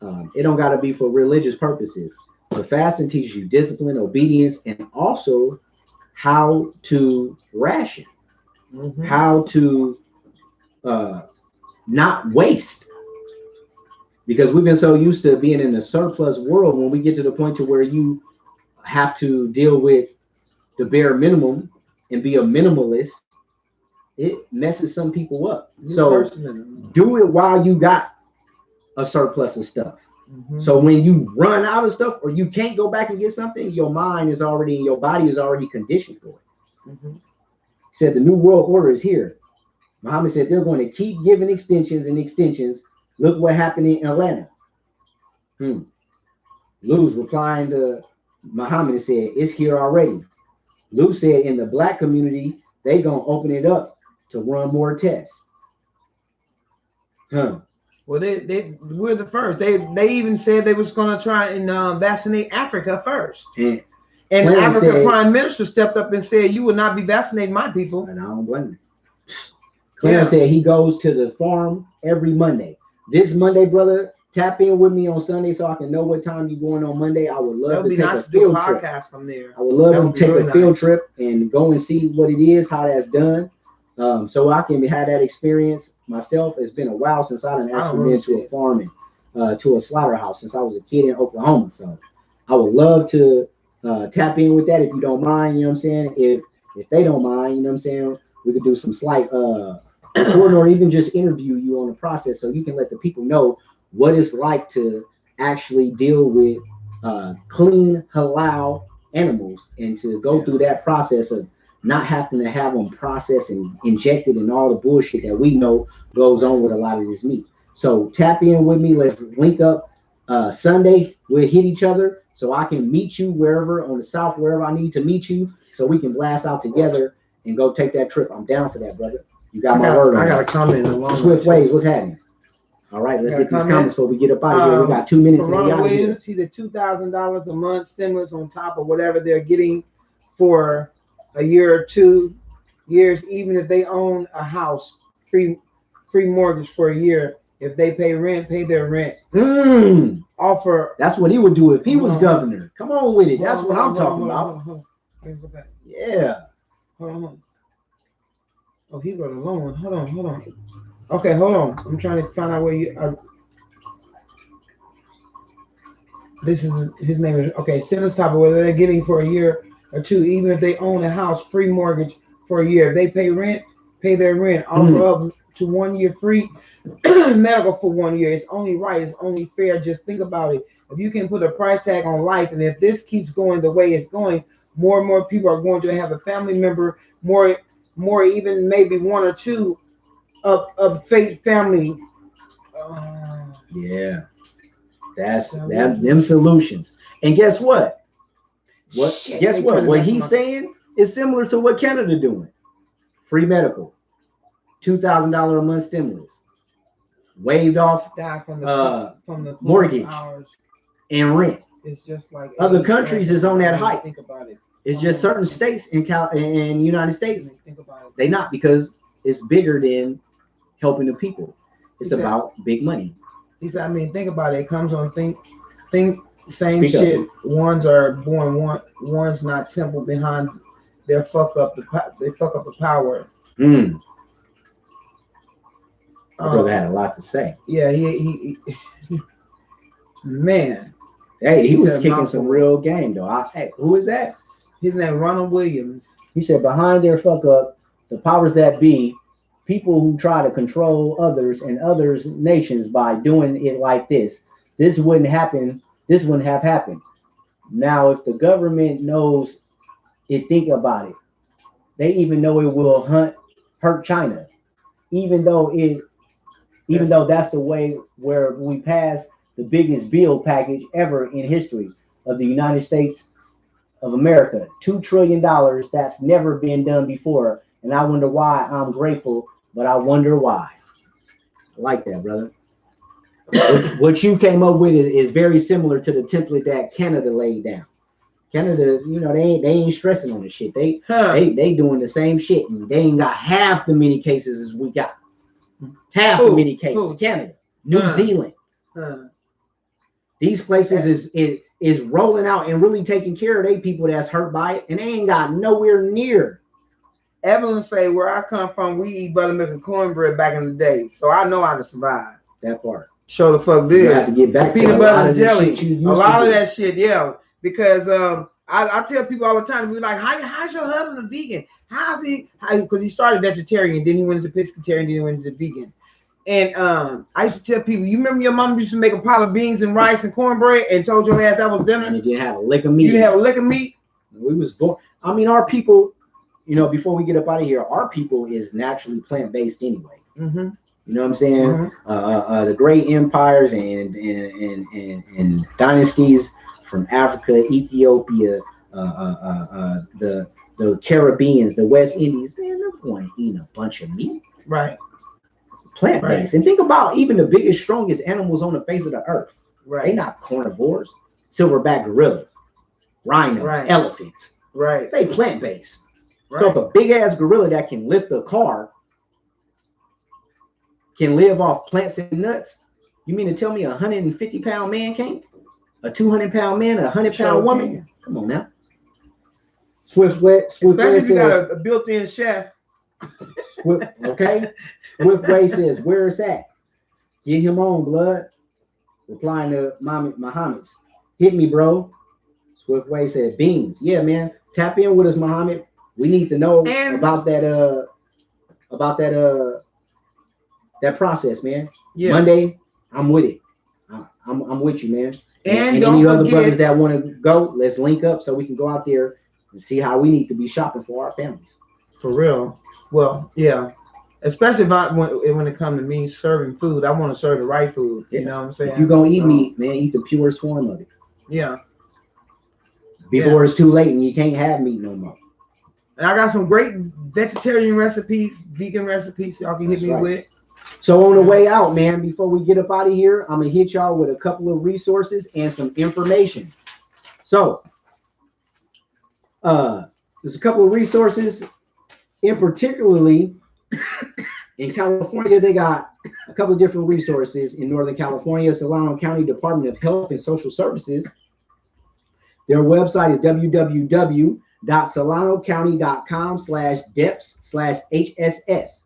[SPEAKER 1] it don't got to be for religious purposes. But fasting teaches you discipline, obedience, and also how to ration, how to not waste. Because we've been so used to being in a surplus world, when we get to the point to where you have to deal with the bare minimum and be a minimalist, it messes some people up. So do it while you got a surplus of stuff. So when you run out of stuff or you can't go back and get something, your mind is already, your body is already conditioned for it. Said the new world order is here. Muhammad said they're going to keep giving extensions and extensions. Look what happened in Atlanta. Lou's replying to Muhammad and said, it's here already. Lou said in the black community, they gonna open it up to run more tests.
[SPEAKER 2] Well, we're the first. They even said they was gonna try and vaccinate Africa first. And African prime minister stepped up and said, you will not be vaccinating my people.
[SPEAKER 1] And I don't blame him. Clarence said he goes to the farm every Monday. This Monday, brother, tap in with me on Sunday so I can know what time you're going on Monday. I would love to take a field trip.
[SPEAKER 2] From there.
[SPEAKER 1] I would love to take a field trip and go and see what it is, how that's done. So I can have that experience myself. It's been a while since I done actually been to a farm and to a slaughterhouse since I was a kid in Oklahoma. So I would love to tap in with that if you don't mind, you know what I'm saying? If they don't mind, you know what I'm saying, we could do some slight recording or even just interview you on the process so you can let the people know what it's like to actually deal with clean halal animals and to go through that process of not having to have them processed and injected and all the bullshit that we know goes on with a lot of this meat. So tap in with me. Let's link up Sunday. We'll hit each other so I can meet you wherever on the south, wherever I need to meet you, so we can blast out together and go take that trip. I'm down for that, brother. You got my word on
[SPEAKER 2] I got a comment along
[SPEAKER 1] Swift Ways, what's happening? All right, let's get these comments before we get up out of here. We got 2 minutes and we out of here.
[SPEAKER 2] See the $2,000 a month stimulus on top of whatever they're getting for a year or 2 years, even if they own a house, free mortgage for a year. If they pay rent, pay their rent. Offer.
[SPEAKER 1] That's what he would do if he was governor. Come on with it. That's what I'm talking about. Yeah.
[SPEAKER 2] Hold on. Oh, he wrote a loan. Hold on. Okay, hold on. I'm trying to find out where you are. This is his name is stimulus top of whether they're getting for a year or 2, even if they own a house, free mortgage for a year. If they pay rent, pay their rent. Offer up to 1 year free medical for 1 year. It's only right. It's only fair. Just think about it. If you can put a price tag on life, and if this keeps going the way it's going, more and more people are going to have a family member, more even maybe one or two of faith family.
[SPEAKER 1] Yeah, that's them solutions. And guess what? Guess what? What he's saying is similar to what Canada doing. Free medical, $2,000 a month stimulus, waived off from the mortgage and rent.
[SPEAKER 2] It's just like
[SPEAKER 1] other countries is on that height.
[SPEAKER 2] Think about it.
[SPEAKER 1] It's just certain states in United States. Think about it. They not, because it's bigger than helping the people. It's about big money.
[SPEAKER 2] I mean, think about it. It comes on think same Speak shit. Up. Ones are born one's not simple behind their fuck up the power.
[SPEAKER 1] Brother had a lot to say.
[SPEAKER 2] Yeah, he man.
[SPEAKER 1] Hey, he was kicking some real game though. Hey, who is that?
[SPEAKER 2] His name Ronald Williams.
[SPEAKER 1] He said behind their fuck up, the powers that be, people who try to control others and others' nations by doing it like this. This wouldn't happen. This wouldn't have happened. Now, if the government knows it, think about it. They even know it will hurt China, even though that's the way where we pass the biggest bill package ever in history of the United States of America. $2 trillion. That's never been done before. And I wonder why. I'm grateful, but I wonder why. I like that, brother. What you came up with is very similar to the template that Canada laid down. Canada, they ain't stressing on the shit. They doing the same shit, and they ain't got half the many cases as we got. Half the many cases. Canada, New Zealand. These places is rolling out and really taking care of they people that's hurt by it, and they ain't got nowhere near.
[SPEAKER 2] Evelyn say, where I come from, we eat buttermilk and cornbread back in the day, so I know how to survive.
[SPEAKER 1] That part.
[SPEAKER 2] Show the fuck did.
[SPEAKER 1] You have to get back
[SPEAKER 2] to peanut butter and jelly. A lot of that shit, yeah. Because I tell people all the time, we like, how's your husband a vegan? How's he? Because he started vegetarian, then he went into pescatarian, then he went into vegan. And I used to tell people, you remember your mom used to make a pot of beans and rice and cornbread and told your ass that was dinner?
[SPEAKER 1] And you didn't have a lick of meat.
[SPEAKER 2] You didn't have a lick of meat?
[SPEAKER 1] We was born. I mean, our people, before we get up out of here, our people is naturally plant-based anyway. Mm-hmm. You know what I'm saying? Mm-hmm. The great empires and dynasties from Africa, Ethiopia, the Caribbeans, the West Indies, man, they're going to eat a bunch of meat.
[SPEAKER 2] Right.
[SPEAKER 1] Plant-based. Right. And think about even the biggest, strongest animals on the face of the earth.
[SPEAKER 2] Right.
[SPEAKER 1] They're not carnivores. Silverback gorillas, rhinos, elephants.
[SPEAKER 2] Right.
[SPEAKER 1] They plant-based. Right. So if a big-ass gorilla that can lift a car can live off plants and nuts, you mean to tell me a 150-pound man can't? A 200-pound man, a 100-pound woman? Come on now. Swiftway
[SPEAKER 2] especially if you got a built-in chef.
[SPEAKER 1] Swiftway says, where is that? Get him on, blood. Replying to Muhammad's. Hit me, bro. Swiftway said, beans. Yeah, man. Tap in with us, Muhammad. We need to know about that process, man. Yeah. Monday, I'm with it. I'm with you, man. And any other brothers that want to go, let's link up so we can go out there and see how we need to be shopping for our families.
[SPEAKER 2] For real. Well, yeah. Especially when it comes to me serving food, I want to serve the right food. You know what I'm saying?
[SPEAKER 1] If you're going to eat meat, man, eat the purest form of it.
[SPEAKER 2] Yeah.
[SPEAKER 1] Before it's too late and you can't have meat no more.
[SPEAKER 2] And I got some great vegetarian recipes, vegan recipes y'all can hit me with.
[SPEAKER 1] So on the way out, man, before we get up out of here, I'm going to hit y'all with a couple of resources and some information. So there's a couple of resources, in particularly in California. They got a couple of different resources in Northern California. Solano County Department of Health and Social Services. Their website is www.solanocounty.com/DEPS/HSS.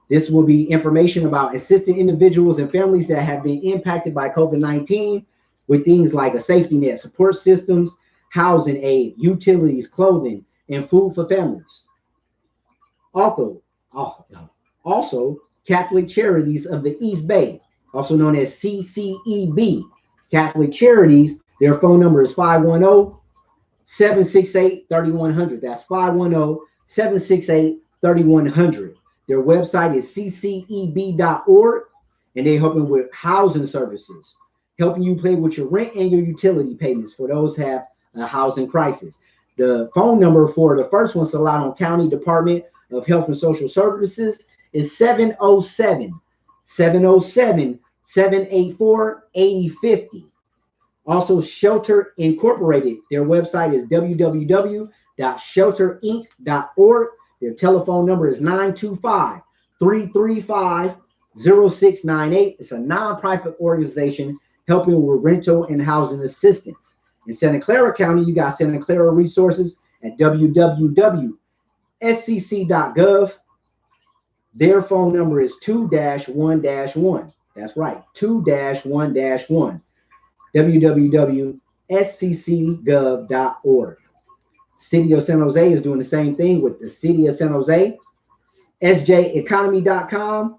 [SPEAKER 1] This will be information about assisting individuals and families that have been impacted by COVID-19 with things like a safety net, support systems, housing aid, utilities, clothing, and food for families. Also, Catholic Charities of the East Bay, also known as CCEB. Catholic Charities, their phone number is 510-768-3100. That's 510-768-3100. Their website is cceb.org, and they're helping with housing services, helping you pay with your rent and your utility payments for those who have a housing crisis. The phone number for the first one, Solano County Department of Health and Social Services, is 707-784-8050. Also, Shelter Incorporated, their website is www.shelterinc.org. Their telephone number is 925-335-0698. It's a nonprofit organization helping with rental and housing assistance. In Santa Clara County, you got Santa Clara Resources at www.scc.gov. Their phone number is 2-1-1. That's right, 2-1-1. www.scc.gov.org. City of San Jose is doing the same thing with the City of San Jose. SJEconomy.com.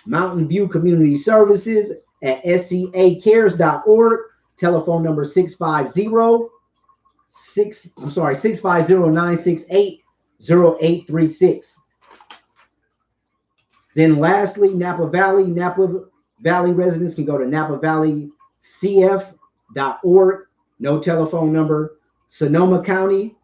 [SPEAKER 1] Mountain View Community Services at scacares.org. Telephone number 650-968-0836. Then lastly, Napa Valley residents can go to napavalleycf.org. No telephone number. Sonoma County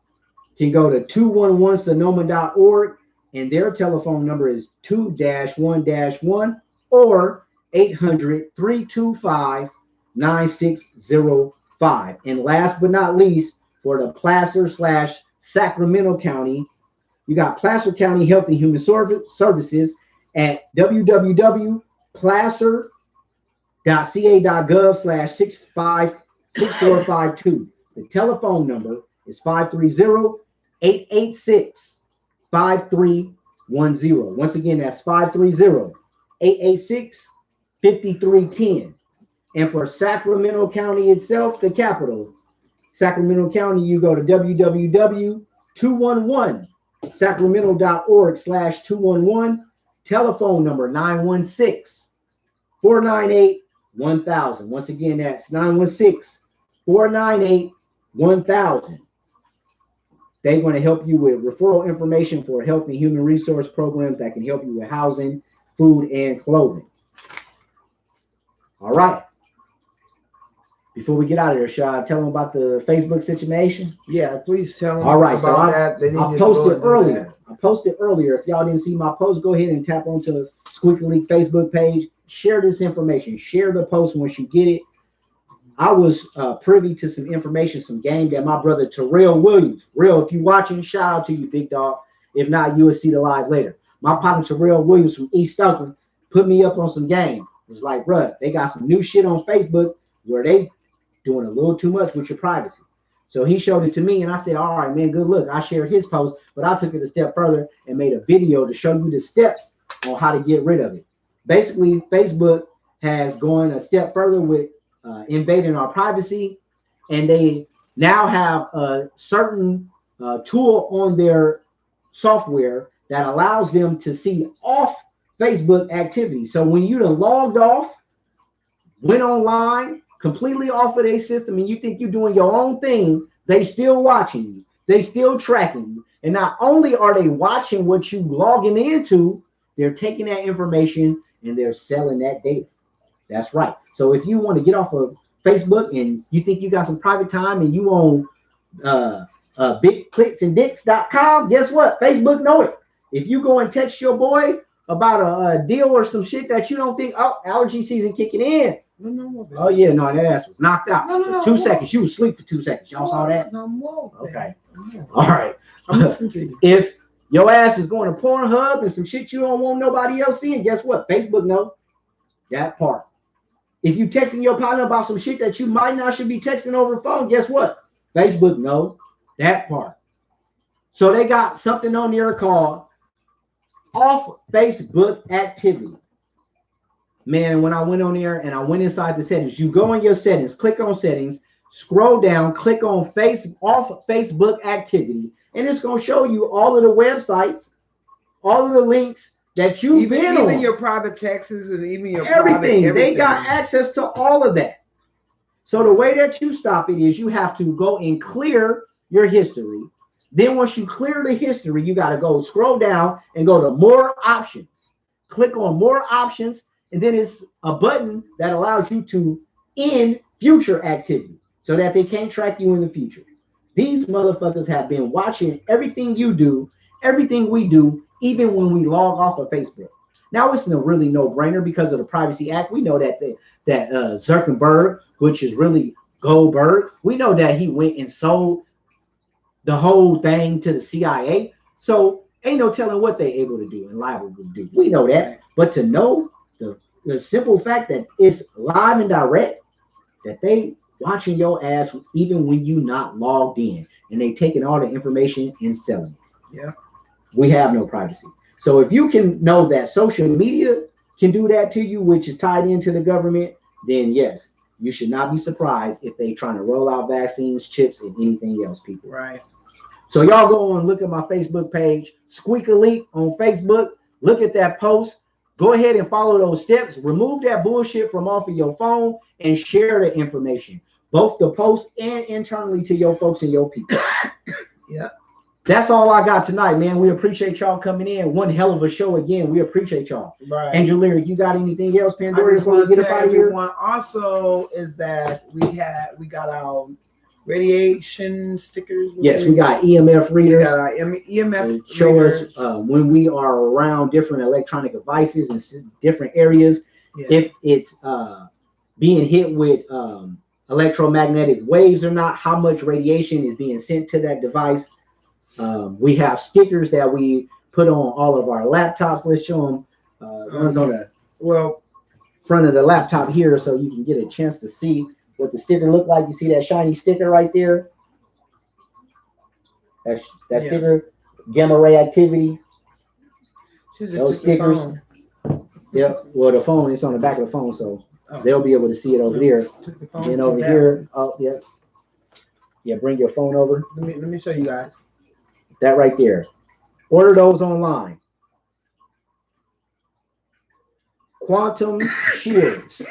[SPEAKER 1] can go to 211sonoma.org, and their telephone number is 2-1-1 or 800-325-9605. And last but not least, for the Placer/Sacramento County, you got Placer County Health and Human Services at www.placer.ca.gov/6452. The telephone number is 530-886-5310. Once again, that's 530-886-5310. And for Sacramento County itself, the capital, Sacramento County, you go to www.211sacramento.org/211. Telephone number 916-498-1000. Once again, that's 916-498-1000. They're going to help you with referral information for health and human resource programs that can help you with housing, food, and clothing. All right. Before we get out of here, shall I tell them about the Facebook situation?
[SPEAKER 2] Yeah, please tell them.
[SPEAKER 1] All right,
[SPEAKER 2] about
[SPEAKER 1] so
[SPEAKER 2] that.
[SPEAKER 1] I posted earlier. If y'all didn't see my post, go ahead and tap onto Squeaky Leak Facebook page. Share this information. Share the post once you get it. I was privy to some information, some game that my brother Terrell Williams. Real, if you watching, shout out to you, big dog. If not, you will see the live later. My partner Terrell Williams from East Oakland put me up on some game. It was like, bruh, they got some new shit on Facebook where they doing a little too much with your privacy. So he showed it to me, and I said, all right, man, good look. I shared his post, but I took it a step further and made a video to show you the steps on how to get rid of it. Basically, Facebook has gone a step further with invading our privacy, and they now have a certain tool on their software that allows them to see off Facebook activity. So when you done logged off, went online, completely off of their system, and you think you're doing your own thing, they still watching you. They still tracking you. And not only are they watching what you logging into, they're taking that information and they're selling that data. That's right. So if you want to get off of Facebook and you think you got some private time and you own bigclicksanddicks.com, guess what? Facebook know it. If you go and text your boy about a deal or some shit that you don't think, oh, allergy season kicking in. Oh yeah, no, that ass was knocked out. For 2 seconds. She was asleep for 2 seconds. Y'all saw that? Okay. All right.
[SPEAKER 2] I'm listening to you.
[SPEAKER 1] If your ass is going to Pornhub and some shit you don't want nobody else seeing, guess what? Facebook know that part. If you texting your partner about some shit that you might not should be texting over the phone, guess what? Facebook knows that part. So they got something on there called off Facebook activity. Man, when I went on there and I went inside the settings, you go in your settings, click on settings, scroll down, click on off Facebook activity, and it's going to show you all of the websites, all of the links that you've been on.
[SPEAKER 2] Even your private texts and even your
[SPEAKER 1] everything. They got access to all of that. So the way that you stop it is you have to go and clear your history. Then once you clear the history, you got to go scroll down and go to more options. Click on more options, and then it's a button that allows you to end future activity so that they can't track you in the future. These motherfuckers have been watching everything you do, everything we do, even when we log off of Facebook. Now it's a really no-brainer because of the Privacy Act. We know that Zuckerberg, which is really Goldberg, we know that he went and sold the whole thing to the CIA. So ain't no telling what they're able to do and liable to do. We know that. But to know the simple fact that it's live and direct, that they watching your ass even when you not logged in, and they taking all the information and selling it.
[SPEAKER 2] Yeah.
[SPEAKER 1] We have no privacy. So if you can know that social media can do that to you, which is tied into the government, then yes, you should not be surprised if they trying to roll out vaccines, chips, and anything else, people.
[SPEAKER 2] Right.
[SPEAKER 1] So y'all go on, look at my Facebook page, Squeak Elite on Facebook. Look at that post. Go ahead and follow those steps. Remove that bullshit from off of your phone and share the information, both the post and internally to your folks and your people.
[SPEAKER 2] Yeah.
[SPEAKER 1] That's all I got tonight, man. We appreciate y'all coming in. One hell of a show again. We appreciate y'all.
[SPEAKER 2] Right.
[SPEAKER 1] Angel Lyric, you got anything else, Pandora, before we get up out of here?
[SPEAKER 2] Also, is that we got our radiation stickers.
[SPEAKER 1] Yes, we got EMF readers.
[SPEAKER 2] We got our EMF
[SPEAKER 1] show
[SPEAKER 2] readers.
[SPEAKER 1] us when we are around different electronic devices and different areas. Yeah. If it's being hit with electromagnetic waves or not, how much radiation is being sent to that device. We have stickers that we put on all of our laptops. Let's show them. One's on the front of the laptop here, so you can get a chance to see what the sticker look like. You see that shiny sticker right there? That sticker, gamma ray activity. Those stickers. Yep. Well, the phone is on the back of the phone, so they'll be able to see it over there. And over here, yeah. Bring your phone over.
[SPEAKER 2] Let me show you guys.
[SPEAKER 1] That right there. Order those online. Quantum shields.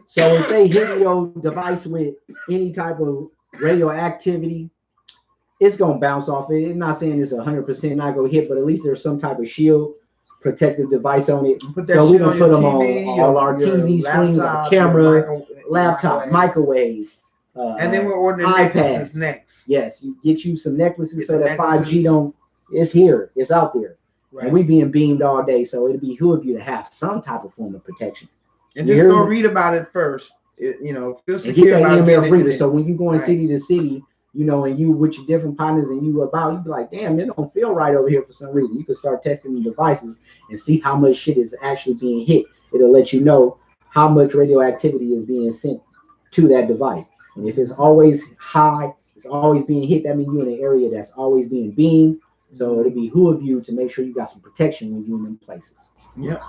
[SPEAKER 1] So if they hit your device with any type of radioactivity, it's gonna bounce off it. It's not saying it's 100% not gonna hit, but at least there's some type of shield protective device on it. So we gonna put them on all our TV screens, our camera, laptop, microwave.
[SPEAKER 2] And then we're ordering
[SPEAKER 1] iPads
[SPEAKER 2] next.
[SPEAKER 1] Yes, you get you some necklaces so that 5G don't. It's here. It's out there, right. And we being beamed all day, so it'd behoove you to have some type of form of protection.
[SPEAKER 2] And just go read about it first. Feel secure.
[SPEAKER 1] Get that EMF reader. So when you going city to city, and you with your different partners and you be like, damn, it don't feel right over here for some reason. You can start testing the devices and see how much shit is actually being hit. It'll let you know how much radioactivity is being sent to that device. And if it's always high, it's always being hit, that means you're in an area that's always being beamed. So it'll behoove you to make sure you got some protection when you're in them places.
[SPEAKER 2] Yeah.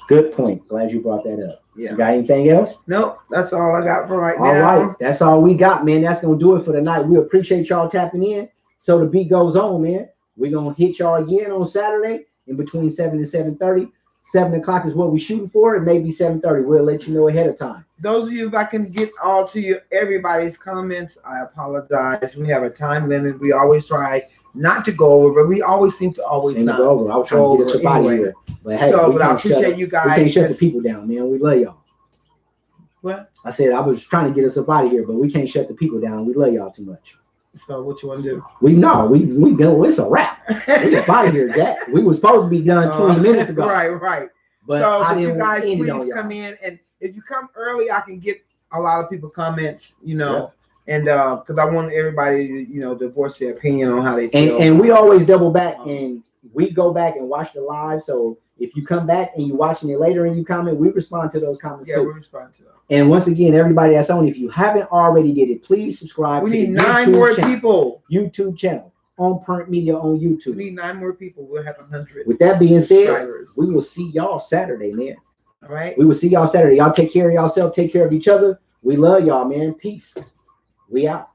[SPEAKER 1] Good point. Glad you brought that up. Yeah. You got anything else?
[SPEAKER 2] Nope. That's all I got for right now.
[SPEAKER 1] All right. That's all we got, man. That's going to do it for the night. We appreciate y'all tapping in. So the beat goes on, man. We're going to hit y'all again on Saturday in between 7 and 7:30. 7 o'clock is what we're shooting for. It may be 7:30. We'll let you know ahead of time.
[SPEAKER 2] Those of you, if I can get all to everybody's comments, I apologize. We have a time limit. We always try not to go over, but we always seem to always
[SPEAKER 1] go over. I was trying to get us out of here. But hey,
[SPEAKER 2] but I appreciate you guys.
[SPEAKER 1] We can't shut the people down, man. We love y'all.
[SPEAKER 2] What?
[SPEAKER 1] I said I was trying to get us up out of here, but we can't shut the people down. We love y'all too much.
[SPEAKER 2] So what you want to do?
[SPEAKER 1] We go. It's a wrap. We up out of here, Jack. We were supposed to be done 20 minutes ago.
[SPEAKER 2] Right. But you guys please come in, and if you come early, I can get a lot of people comments, and because I want everybody to voice their opinion on how they feel.
[SPEAKER 1] And we always double back, and we go back and watch the live. So if you come back and you're watching it later and you comment, we respond to those comments.
[SPEAKER 2] Yeah,
[SPEAKER 1] too.
[SPEAKER 2] we respond to them.
[SPEAKER 1] And once again, everybody that's on, if you haven't already did it, please subscribe.
[SPEAKER 2] We need 9 more people.
[SPEAKER 1] YouTube channel on Print Media on YouTube.
[SPEAKER 2] We need 9 more people. We'll have 100.
[SPEAKER 1] With that being said, we will see y'all Saturday, man.
[SPEAKER 2] All right.
[SPEAKER 1] We will see y'all Saturday. Y'all take care of yourself. Take care of each other. We love y'all, man. Peace. We out.